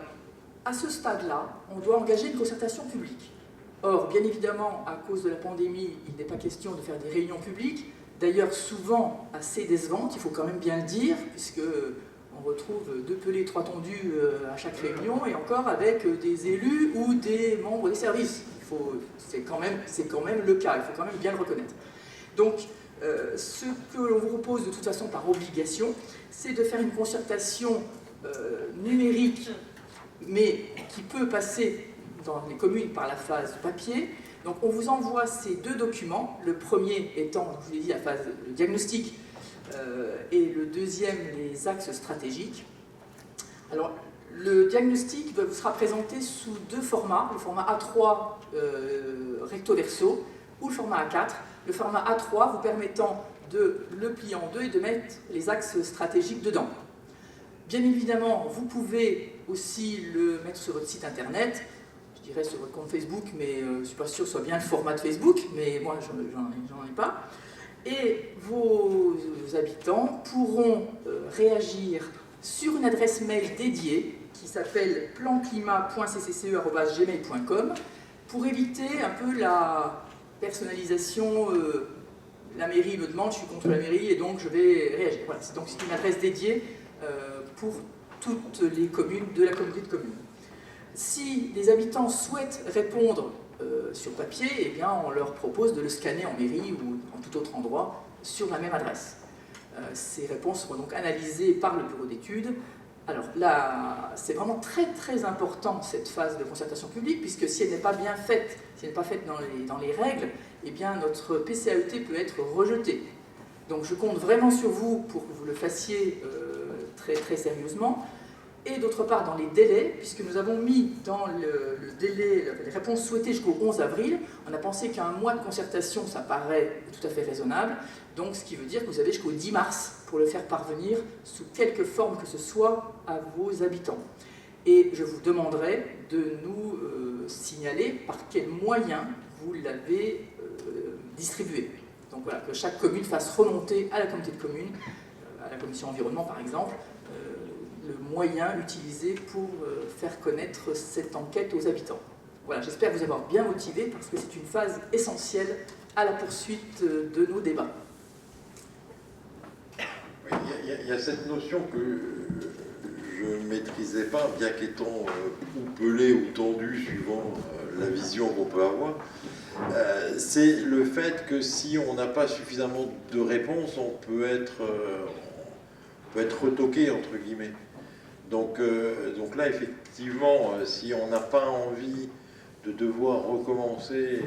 à ce stade-là, on doit engager une concertation publique. Or, bien évidemment, à cause de la pandémie, il n'est pas question de faire des réunions publiques, d'ailleurs souvent assez décevantes, il faut quand même bien le dire, puisqu'on retrouve 2 pelés, 3 tondus à chaque réunion, et encore avec des élus ou des membres des services. C'est quand même le cas, il faut quand même bien le reconnaître. Donc, ce que l'on vous propose de toute façon par obligation, c'est de faire une concertation numérique, mais qui peut passer dans les communes par la phase papier. Donc on vous envoie ces 2 documents, le premier étant, je vous l'ai dit, la phase diagnostic, et le deuxième, les axes stratégiques. Alors, le diagnostic vous sera présenté sous deux formats, le format A3 recto verso ou le format A4. Le format A3 vous permettant de le plier en deux et de mettre les axes stratégiques dedans. Bien évidemment, vous pouvez aussi le mettre sur votre site internet, je dirais sur votre compte Facebook, mais je ne suis pas sûr que ce soit bien le format de Facebook, mais moi j'en ai pas. Et vos habitants pourront réagir sur une adresse mail dédiée qui s'appelle planclimat.ccce@gmail.com pour éviter un peu la personnalisation. La mairie me demande, je suis contre la mairie et donc je vais réagir. Voilà, donc c'est une adresse dédiée pour toutes les communes de la communauté de communes. Si les habitants souhaitent répondre sur papier, eh bien on leur propose de le scanner en mairie ou en tout autre endroit sur la même adresse. Ces réponses seront donc analysées par le bureau d'études. Alors là, c'est vraiment très très important cette phase de concertation publique, puisque si elle n'est pas bien faite, si elle n'est pas faite dans les règles, eh bien notre PCAET peut être rejeté. Donc je compte vraiment sur vous pour que vous le fassiez très très sérieusement. Et d'autre part dans les délais, puisque nous avons mis dans le délai les réponses souhaitées jusqu'au 11 avril, on a pensé qu'un mois de concertation, ça paraît tout à fait raisonnable, donc ce qui veut dire que vous avez jusqu'au 10 mars pour le faire parvenir sous quelque forme que ce soit à vos habitants. Et je vous demanderai de nous signaler par quels moyens vous l'avez distribué. Donc voilà, que chaque commune fasse remonter à la communauté de communes, à la commission environnement par exemple, le moyen utilisé pour faire connaître cette enquête aux habitants. Voilà, j'espère vous avoir bien motivé parce que c'est une phase essentielle à la poursuite de nos débats. Oui, il y a cette notion que je ne maîtrisais pas, bien qu'étant ou pelé ou tendu suivant la vision qu'on peut avoir. C'est le fait que si on n'a pas suffisamment de réponses, on peut être retoqué, entre guillemets. Donc là, effectivement, si on n'a pas envie de devoir recommencer,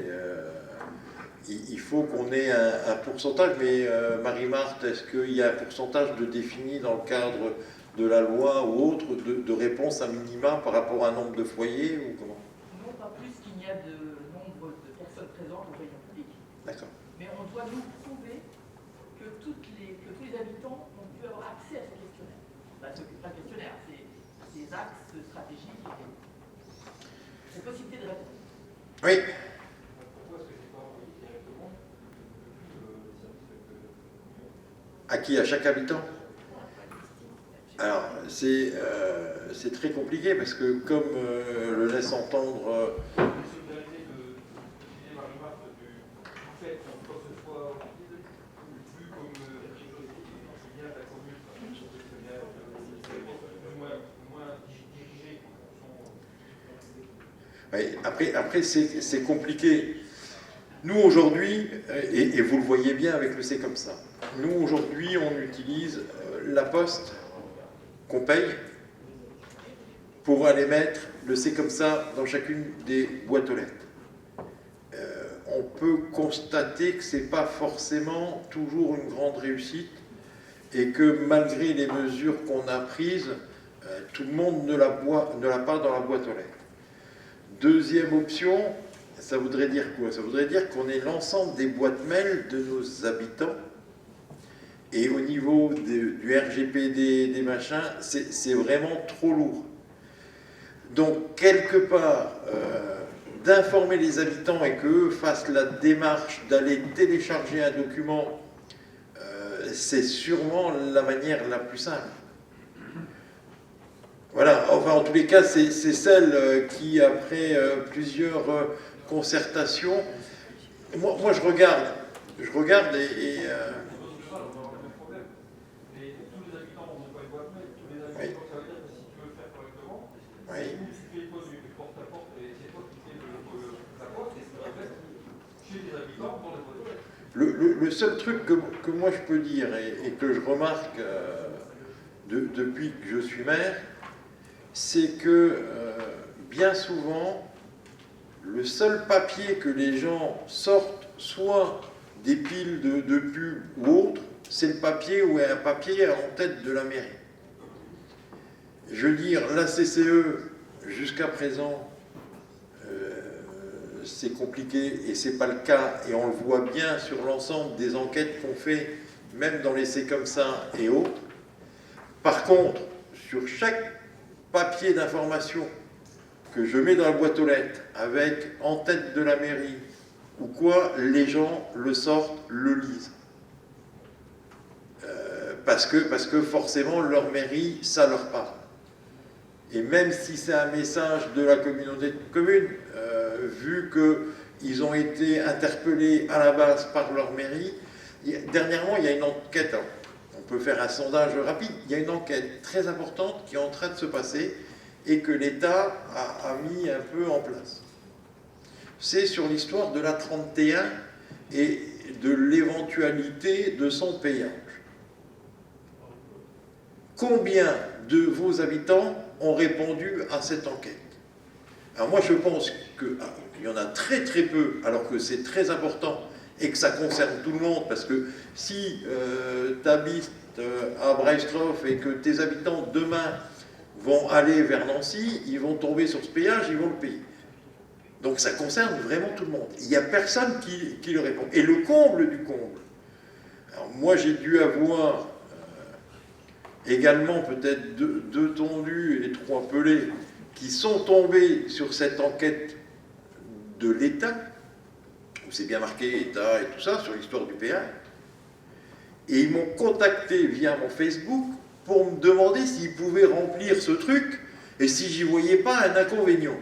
il faut qu'on ait un pourcentage. Mais Marie-Marthe, est-ce qu'il y a un pourcentage de défini dans le cadre de la loi ou autre de réponse à minima par rapport à un nombre de foyers ou comment? Non, pas plus qu'il n'y a de nombre de personnes présentes aux réunions publiques. D'accord. Mais on doit nous prouver que tous les habitants ont pu avoir accès à ce questionnaire. Pas ce questionnaire, c'est ces axes stratégiques et ces possibilités de réponse. Oui. Pourquoi est-ce que c'est pas envoyé directement depuis les services À qui? À chaque habitant? Alors, c'est très compliqué parce que, comme le laisse entendre... Après c'est compliqué. Nous, aujourd'hui, et vous le voyez bien avec le C'est comme ça, nous, aujourd'hui, on utilise la poste qu'on paye pour aller mettre le C'est comme ça dans chacune des boîtes aux lettres. On peut constater que ce n'est pas forcément toujours une grande réussite et que malgré les mesures qu'on a prises, tout le monde ne l'a pas dans la boîte aux lettres. Deuxième option, ça voudrait dire quoi? Ça voudrait dire qu'on ait l'ensemble des boîtes mail de nos habitants. Et au niveau du RGPD, des machins, c'est vraiment trop lourd. Donc, quelque part, d'informer les habitants et qu'eux fassent la démarche d'aller télécharger un document, c'est sûrement la manière la plus simple. Voilà, enfin en tous les cas, c'est celle qui, après plusieurs concertations, moi je regarde et tous les habitants n'ont pas une boîte mail, tous les habitants, ça veut dire que si tu veux le faire correctement, si tu fais pas du porte-à-porte et c'est toi qui fais la poste, et c'est la fait chez les habitants dans les boîtes aux lettres. Le seul truc que moi je peux dire et que je remarque depuis que je suis maire, c'est que bien souvent, le seul papier que les gens sortent, soit des piles de pubs ou autres, c'est le papier où un papier en tête de la mairie. Je veux dire, la CCE, jusqu'à présent, c'est compliqué et c'est pas le cas, et on le voit bien sur l'ensemble des enquêtes qu'on fait, même dans les C'est comme ça et autres. Par contre, sur chaque papier d'information que je mets dans la boîte aux lettres, avec en tête de la mairie, ou quoi, les gens le sortent, le lisent. Parce que forcément, leur mairie, ça leur parle. Et même si c'est un message de la communauté de communes, vu qu'ils ont été interpellés à la base par leur mairie, dernièrement, il y a une enquête, alors, on peut faire un sondage rapide, il y a une enquête très importante qui est en train de se passer et que l'État a mis un peu en place. C'est sur l'histoire de la 31 et de l'éventualité de son payage. Combien de vos habitants ont répondu à cette enquête? Alors moi je pense qu'il y en a très très peu, alors que c'est très important et que ça concerne tout le monde, parce que si tu habites à Breistroff et que tes habitants demain vont aller vers Nancy, ils vont tomber sur ce péage, ils vont le payer. Donc ça concerne vraiment tout le monde. Il n'y a personne qui le répond. Et le comble du comble, alors moi j'ai dû avoir également peut-être deux tondus et 3 pelés qui sont tombés sur cette enquête de l'État, où c'est bien marqué État et tout ça, sur l'histoire du péage. Et ils m'ont contacté via mon Facebook pour me demander s'ils pouvaient remplir ce truc et si j'y voyais pas un inconvénient.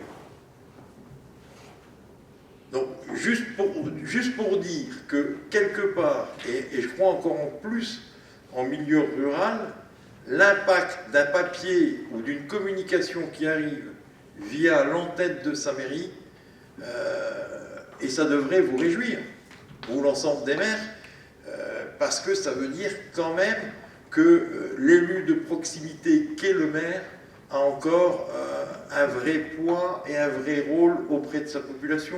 Donc, juste pour dire que quelque part, et je crois encore en plus en milieu rural, l'impact d'un papier ou d'une communication qui arrive via l'entête de sa mairie, et ça devrait vous réjouir, vous l'ensemble des maires, parce que ça veut dire quand même que l'élu de proximité qu'est le maire a encore un vrai poids et un vrai rôle auprès de sa population.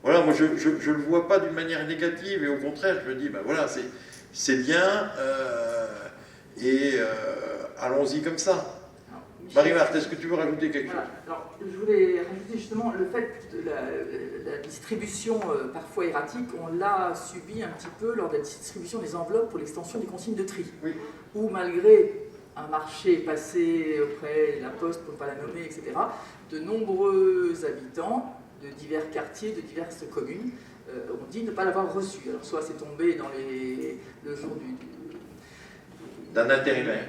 Voilà, moi je ne le vois pas d'une manière négative, et au contraire je me dis, ben voilà, c'est bien, allons-y comme ça. Marie-Marthe, est-ce que tu veux rajouter quelque chose? Alors, je voulais rajouter justement le fait de la distribution parfois erratique, on l'a subi un petit peu lors de la distribution des enveloppes pour l'extension des consignes de tri, oui. Où malgré un marché passé auprès de la Poste, pour ne pas la nommer, etc., de nombreux habitants de divers quartiers, de diverses communes, ont dit ne pas l'avoir reçu. Alors soit c'est tombé dans le jour d'un intérimaire,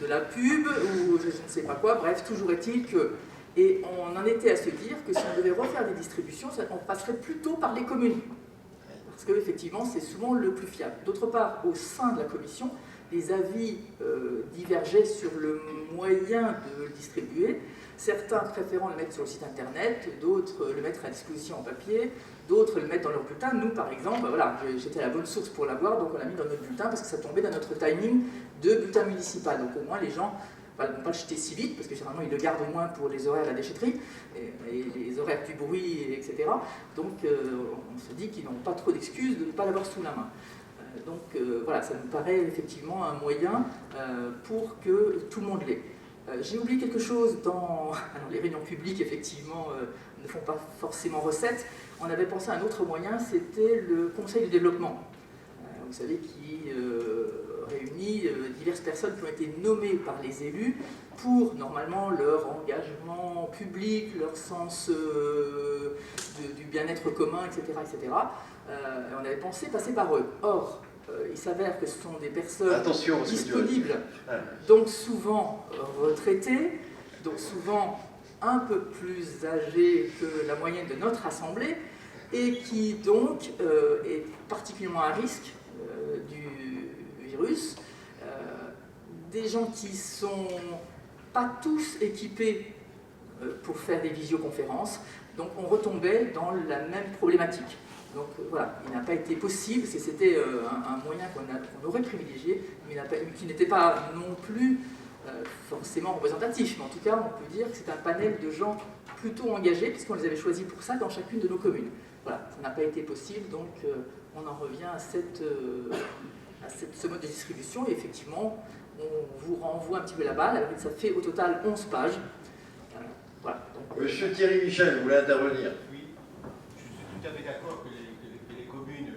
de la pub, ou je ne sais pas quoi, bref, toujours est-il que... Et on en était à se dire que si on devait refaire des distributions, on passerait plutôt par les communes. Parce qu'effectivement, c'est souvent le plus fiable. D'autre part, au sein de la commission, les avis divergeaient sur le moyen de le distribuer. Certains préférant le mettre sur le site internet, d'autres le mettre à disposition en papier, d'autres le mettre dans leur bulletin. Nous, par exemple, voilà, j'étais à la bonne source pour l'avoir, donc on l'a mis dans notre bulletin parce que ça tombait dans notre timing de bulletin municipal. Donc au moins les gens ne vont pas le jeter si vite, parce que généralement ils le gardent au moins pour les horaires à la déchetterie, et les horaires du bruit, etc. Donc on se dit qu'ils n'ont pas trop d'excuses de ne pas l'avoir sous la main. Donc voilà, ça nous paraît effectivement un moyen pour que tout le monde l'ait. J'ai oublié quelque chose alors les réunions publiques, effectivement, ne font pas forcément recette. On avait pensé à un autre moyen, c'était le conseil de développement. Vous savez, qui réunit diverses personnes qui ont été nommées par les élus pour, normalement, leur engagement public, leur sens du bien-être commun, etc. etc. On avait pensé passer par eux. Or, il s'avère que ce sont des personnes disponibles, donc souvent retraitées, donc souvent un peu plus âgées que la moyenne de notre assemblée, et qui donc est particulièrement à risque du virus. Des gens qui sont pas tous équipés pour faire des visioconférences, donc on retombait dans la même problématique. Donc voilà, il n'a pas été possible, c'était un moyen qu'on aurait privilégié, mais qui n'était pas non plus forcément représentatif. Mais en tout cas, on peut dire que c'est un panel de gens plutôt engagés, puisqu'on les avait choisis pour ça dans chacune de nos communes. Voilà, ça n'a pas été possible, donc on en revient à cette ce mode de distribution. Et effectivement, on vous renvoie un petit peu la balle. Ça fait au total 11 pages. Voilà. Donc, Monsieur Thierry Michel, vous voulez intervenir? Oui, je suis tout à fait d'accord que les communes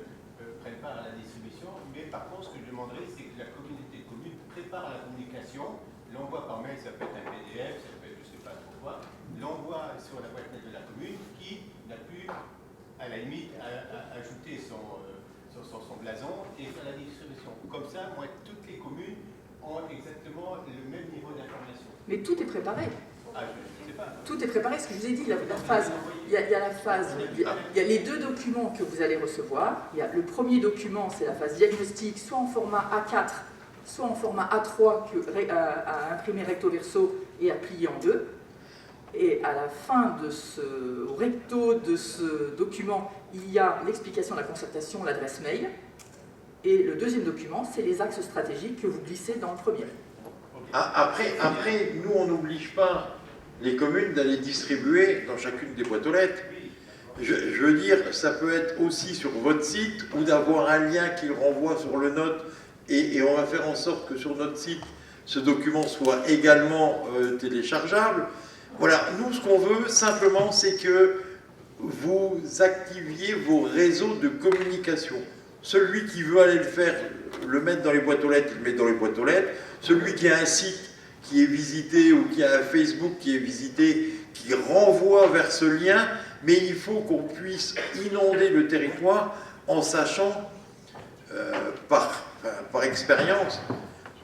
prennent part à la distribution, mais par contre, ce que je demanderais, c'est que la communauté de communes prépare la communication, l'envoie par mail, ça peut être un PDF, ça peut être je ne sais pas trop quoi, l'envoie sur la boîte mail de la commune qui n'a pu, à la limite, ajouter son blason et faire la distribution. Comme ça, moi, toutes les communes ont exactement le même niveau d'information. mais tout est préparé. Ah, je ne sais pas. Tout est préparé, ce que je vous ai dit, la phase. Il y a la phase, il y a les 2 documents que vous allez recevoir. Il y a le premier document, c'est la phase diagnostique, soit en format A4, soit en format A3 à imprimer recto verso et à plier en 2. Et à la fin de au recto de ce document, il y a l'explication de la concertation, l'adresse mail. Et le deuxième document, c'est les axes stratégiques que vous glissez dans le premier. Après, nous, on n'oblige pas les communes d'aller distribuer dans chacune des boîtes aux lettres. Je veux dire, ça peut être aussi sur votre site ou d'avoir un lien qui le renvoie sur le note et on va faire en sorte que sur notre site, ce document soit également téléchargeable. Voilà, nous, ce qu'on veut simplement, c'est que vous activiez vos réseaux de communication. Celui qui veut aller le faire, le mettre dans les boîtes aux lettres, il le met dans les boîtes aux lettres. Celui qui a un site qui est visité ou qui a un Facebook qui est visité, qui renvoie vers ce lien, mais il faut qu'on puisse inonder le territoire en sachant, par expérience,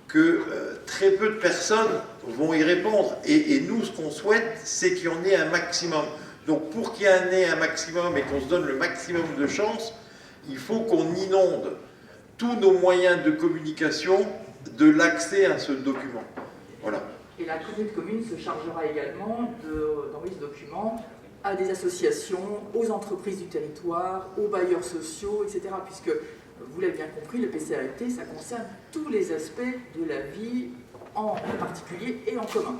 que très peu de personnes vont y répondre. Et nous, ce qu'on souhaite, c'est qu'il y en ait un maximum. Donc pour qu'il y en ait un maximum et qu'on se donne le maximum de chances, il faut qu'on inonde tous nos moyens de communication de l'accès à ce document. Voilà. Et la communauté de communes se chargera également d'envoyer ce document à des associations, aux entreprises du territoire, aux bailleurs sociaux, etc. Puisque, vous l'avez bien compris, le PCAET, ça concerne tous les aspects de la vie, en particulier et en commun.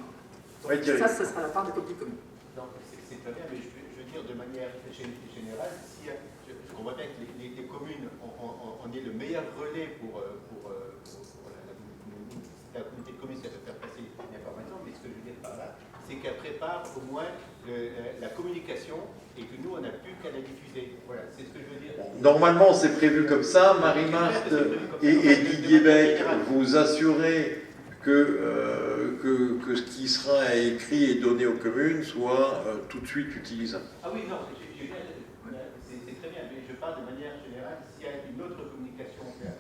Donc, Oui, ça sera la part de la communauté de communes. Non, c'est très bien, mais je veux dire de manière générale, si, je comprends bien que les communes, on est le meilleur relais pour la communauté de communes, ça peut faire passer l'information, mais ce que je veux dire par là, c'est qu'elle prépare au moins la communication et que nous, on n'a plus qu'à la diffuser. Voilà, c'est ce que je veux dire. Normalement, c'est prévu comme ça. Marie-Marthe et Didier Beck, vous assurez que ce qui sera écrit et donné aux communes soit tout de suite utilisable. Ah oui, non, c'est très bien, mais je parle de manière générale, s'il y a une autre communication à faire,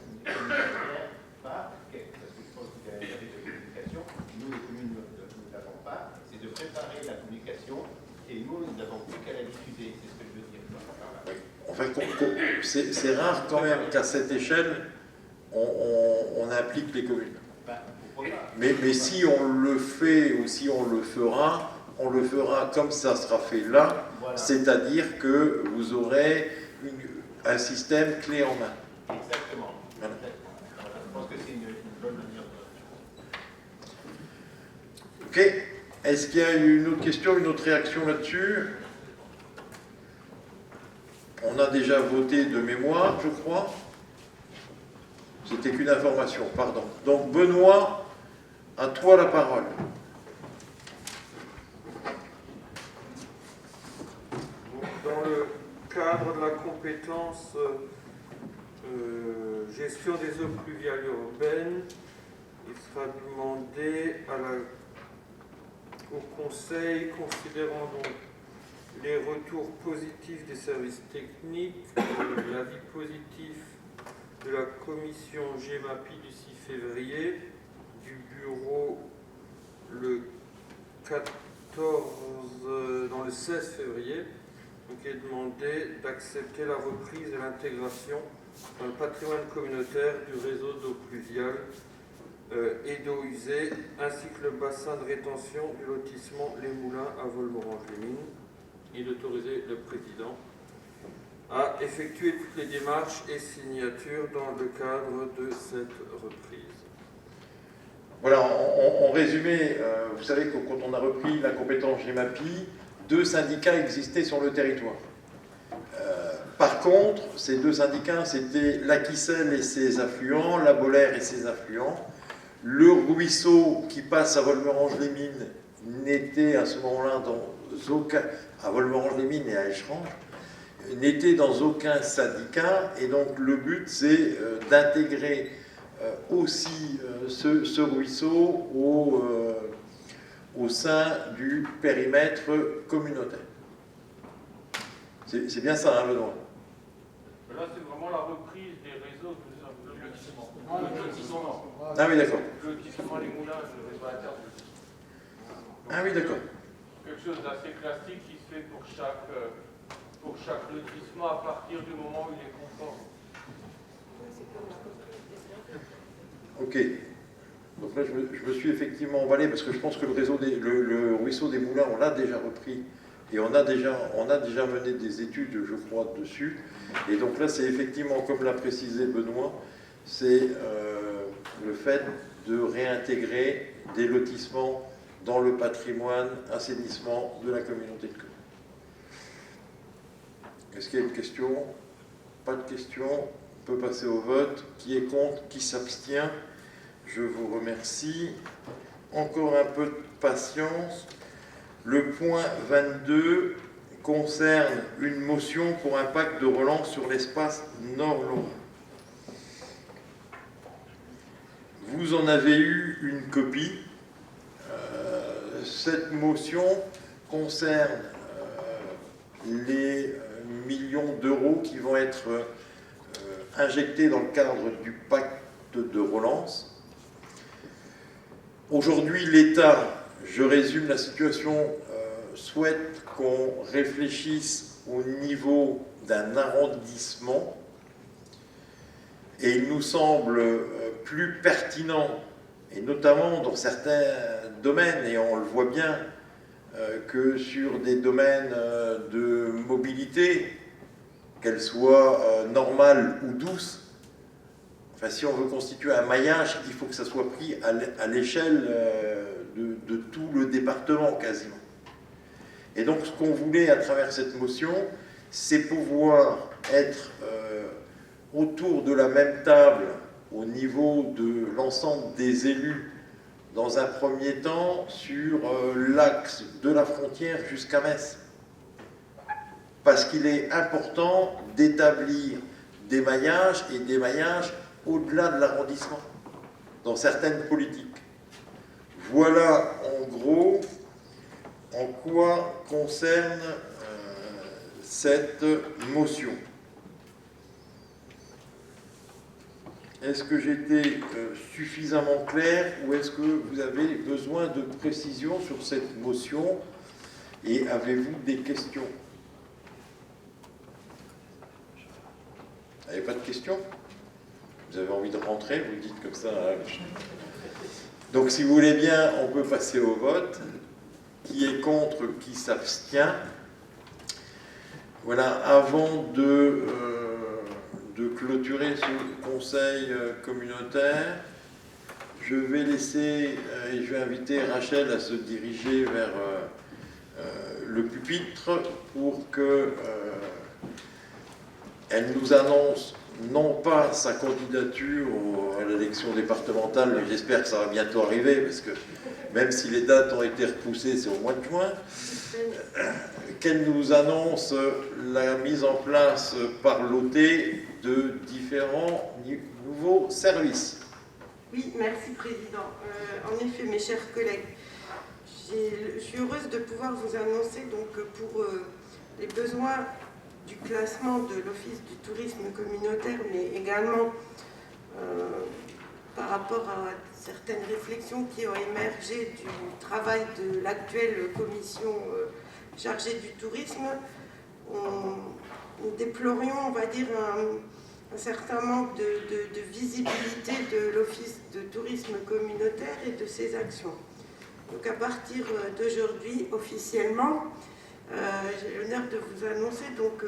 parce que je pense qu'il y a un service de communication, nous les communes nous n'avons pas, c'est de préparer la communication et nous n'avons plus qu'à la diffuser, c'est ce que je veux dire. Enfin, c'est rare quand même qu'à cette échelle, on implique les communes. Mais si on le fait ou si on le fera comme ça sera fait là, voilà. C'est-à-dire que vous aurez un système clé en main. Exactement. Voilà. Je pense que c'est une bonne manière de... Ok. Est-ce qu'il y a une autre question, une autre réaction là-dessus? On a déjà voté de mémoire, je crois. C'était qu'une information, pardon. Donc Benoît, à toi la parole. Dans le cadre de la compétence gestion des eaux pluviales urbaines, il sera demandé au Conseil, considérant donc les retours positifs des services techniques, l'avis positif de la commission GEMAPI du 6 février, du bureau le 16 février, donc il est demandé d'accepter la reprise de l'intégration dans le patrimoine communautaire du réseau d'eau pluviale et d'eau usée, ainsi que le bassin de rétention du lotissement Les Moulins à Volmorange-les-Mines, et d'autoriser le président à effectuer toutes les démarches et signatures dans le cadre de cette reprise. Voilà, en résumé, vous savez que quand on a repris la compétence GEMAPI, 2 syndicats existaient sur le territoire. Par contre, ces deux syndicats, c'était l'Aquicelle et ses affluents, la Bollère et ses affluents. Le ruisseau qui passe à Volmerange-les-Mines n'était à ce moment-là à Volmerange-les-Mines et à Écherange, n'était dans aucun syndicat, et donc le but c'est d'intégrer aussi ce ruisseau au sein du périmètre communautaire. C'est bien ça, hein, Benoît? Là, c'est vraiment la reprise des réseaux, le lotissement. Ah oui, d'accord. Le lotissement, les moulins, le réseau interne. Ah oui, d'accord. Quelque chose d'assez classique qui se fait pour chaque lotissement à partir du moment où il est conforme. Ok. Donc là, je me suis effectivement emballé parce que je pense que le ruisseau des Moulins, on l'a déjà repris et on a déjà mené des études, je crois, dessus. Et donc là, c'est effectivement, comme l'a précisé Benoît, c'est le fait de réintégrer des lotissements dans le patrimoine assainissement de la communauté de communes. Est-ce qu'il y a une question? Pas de question. On peut passer au vote. Qui est contre? Qui s'abstient? Je vous remercie. Encore un peu de patience. Le point 22 concerne une motion pour un pacte de relance sur l'espace Nord-Lorrain. Vous en avez eu une copie. Cette motion concerne les millions d'euros qui vont être injectés dans le cadre du pacte de relance. Aujourd'hui, l'État, je résume la situation, souhaite qu'on réfléchisse au niveau d'un arrondissement et il nous semble plus pertinent, et notamment dans certains domaines, et on le voit bien, que sur des domaines de mobilité, qu'elle soit normale ou douce, enfin, si on veut constituer un maillage, il faut que ça soit pris à l'échelle de tout le département quasiment. Et donc ce qu'on voulait à travers cette motion, c'est pouvoir être autour de la même table au niveau de l'ensemble des élus dans un premier temps sur l'axe de la frontière jusqu'à Metz. Parce qu'il est important d'établir des maillages et des maillages au-delà de l'arrondissement, dans certaines politiques. Voilà en gros en quoi concerne cette motion. Est-ce que j'ai été suffisamment clair ou est-ce que vous avez besoin de précisions sur cette motion et avez-vous des questions? Vous n'avez pas de questions? Vous avez envie de rentrer, vous le dites comme ça. Donc si vous voulez bien, on peut passer au vote. Qui est contre, qui s'abstient? Voilà, avant de clôturer ce conseil communautaire, je vais laisser, et je vais inviter Rachel à se diriger vers le pupitre pour que elle nous annonce non pas sa candidature à l'élection départementale, mais j'espère que ça va bientôt arriver, parce que même si les dates ont été repoussées, c'est au mois de juin, qu'elle nous annonce la mise en place par l'OT de différents nouveaux services. Oui, merci Président. En effet, mes chers collègues, je suis heureuse de pouvoir vous annoncer donc pour les besoins du classement de l'Office du tourisme communautaire, mais également par rapport à certaines réflexions qui ont émergé du travail de l'actuelle commission chargée du tourisme. Nous déplorions, on va dire, un certain manque de visibilité de l'Office de tourisme communautaire et de ses actions. Donc à partir d'aujourd'hui, officiellement, j'ai l'honneur de vous annoncer donc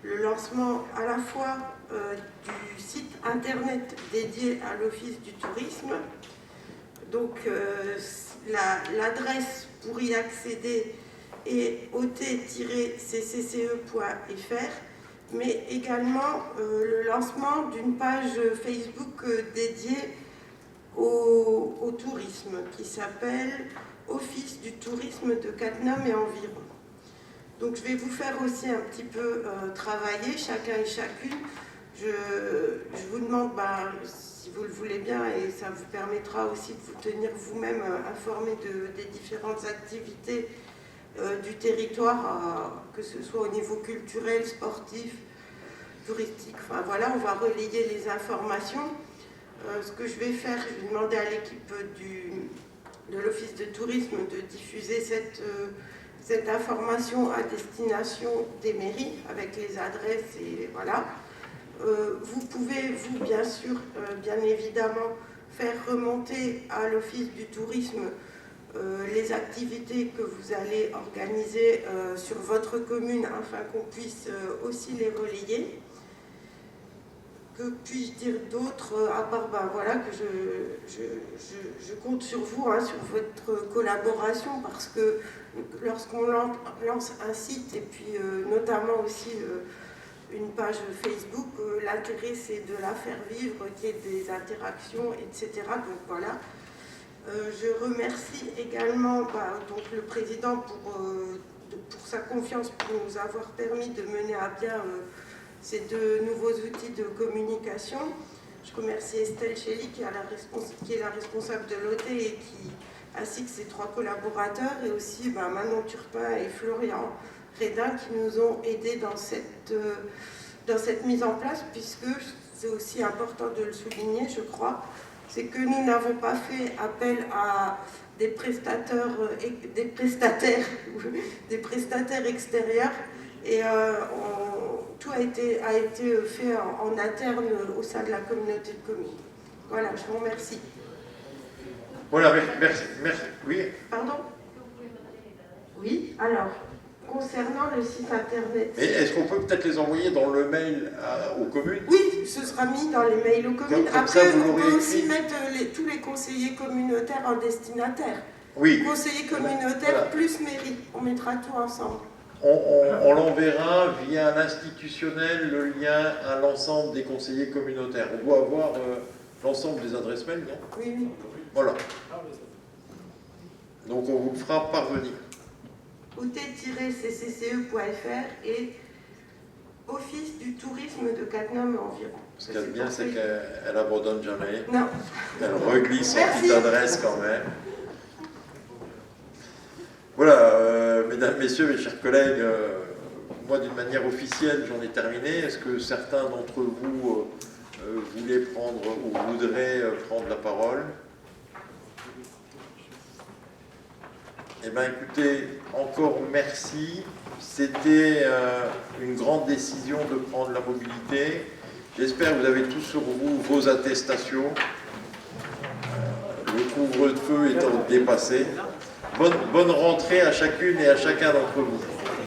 le lancement à la fois du site internet dédié à l'Office du tourisme. Donc l'adresse pour y accéder est ot-ccce.fr, mais également le lancement d'une page Facebook dédiée au tourisme qui s'appelle Office du tourisme de Cattenom et environ. Donc je vais vous faire aussi un petit peu travailler, chacun et chacune. Je vous demande, si vous le voulez bien, et ça vous permettra aussi de vous tenir vous-même informé des différentes activités du territoire, que ce soit au niveau culturel, sportif, touristique. Enfin voilà, on va relayer les informations. Ce que je vais faire, je vais demander à l'équipe de l'Office de tourisme de diffuser cette information à destination des mairies avec les adresses et voilà. Vous pouvez, vous, bien sûr, bien évidemment, faire remonter à l'Office du tourisme les activités que vous allez organiser sur votre commune afin qu'on puisse aussi les relayer. Que puis-je dire d'autre, à part voilà, que je compte sur vous, sur votre collaboration, parce que lorsqu'on lance un site et puis notamment aussi une page Facebook, l'intérêt c'est de la faire vivre, qu'il y ait des interactions, etc. Donc voilà. Je remercie également donc le président pour sa confiance, pour nous avoir permis de mener à bien ces deux nouveaux outils de communication. Je remercie Estelle Chély qui est la responsable de l'OT et ainsi que ses 3 collaborateurs, et aussi Manon Turpin et Florian Redin qui nous ont aidés dans cette mise en place, puisque c'est aussi important de le souligner, je crois, c'est que nous n'avons pas fait appel à des prestataires extérieurs, et tout a été fait en interne au sein de la communauté de communes. Voilà, je vous remercie. Voilà, merci. Oui. Pardon? Oui, alors, concernant le site internet... Mais est-ce qu'on peut peut-être les envoyer dans le mail aux communes? Oui, ce sera mis dans les mails aux communes. Comme après, ça, on peut aussi mettre tous les conseillers communautaires en destinataire. Oui. Conseillers communautaires voilà. Plus mairie, on mettra tout ensemble. On l'enverra via l'institutionnel, le lien à l'ensemble des conseillers communautaires. On doit avoir l'ensemble des adresses mail, non? Oui. Voilà. Donc on vous le fera parvenir. out-ccce.fr et Office du tourisme de Cattenom environ. Ce qu'il y a de bien, c'est qu'elle n'abandonne jamais. Non. Elle reglisse son petite adresse quand même. Voilà, mesdames, messieurs, mes chers collègues, moi d'une manière officielle, j'en ai terminé. Est-ce que certains d'entre vous voulaient prendre ou voudraient prendre la parole? Eh bien, écoutez, encore merci. C'était une grande décision de prendre la mobilité. J'espère que vous avez tous sur vous vos attestations. Le couvre-feu étant dépassé. Bonne rentrée à chacune et à chacun d'entre vous.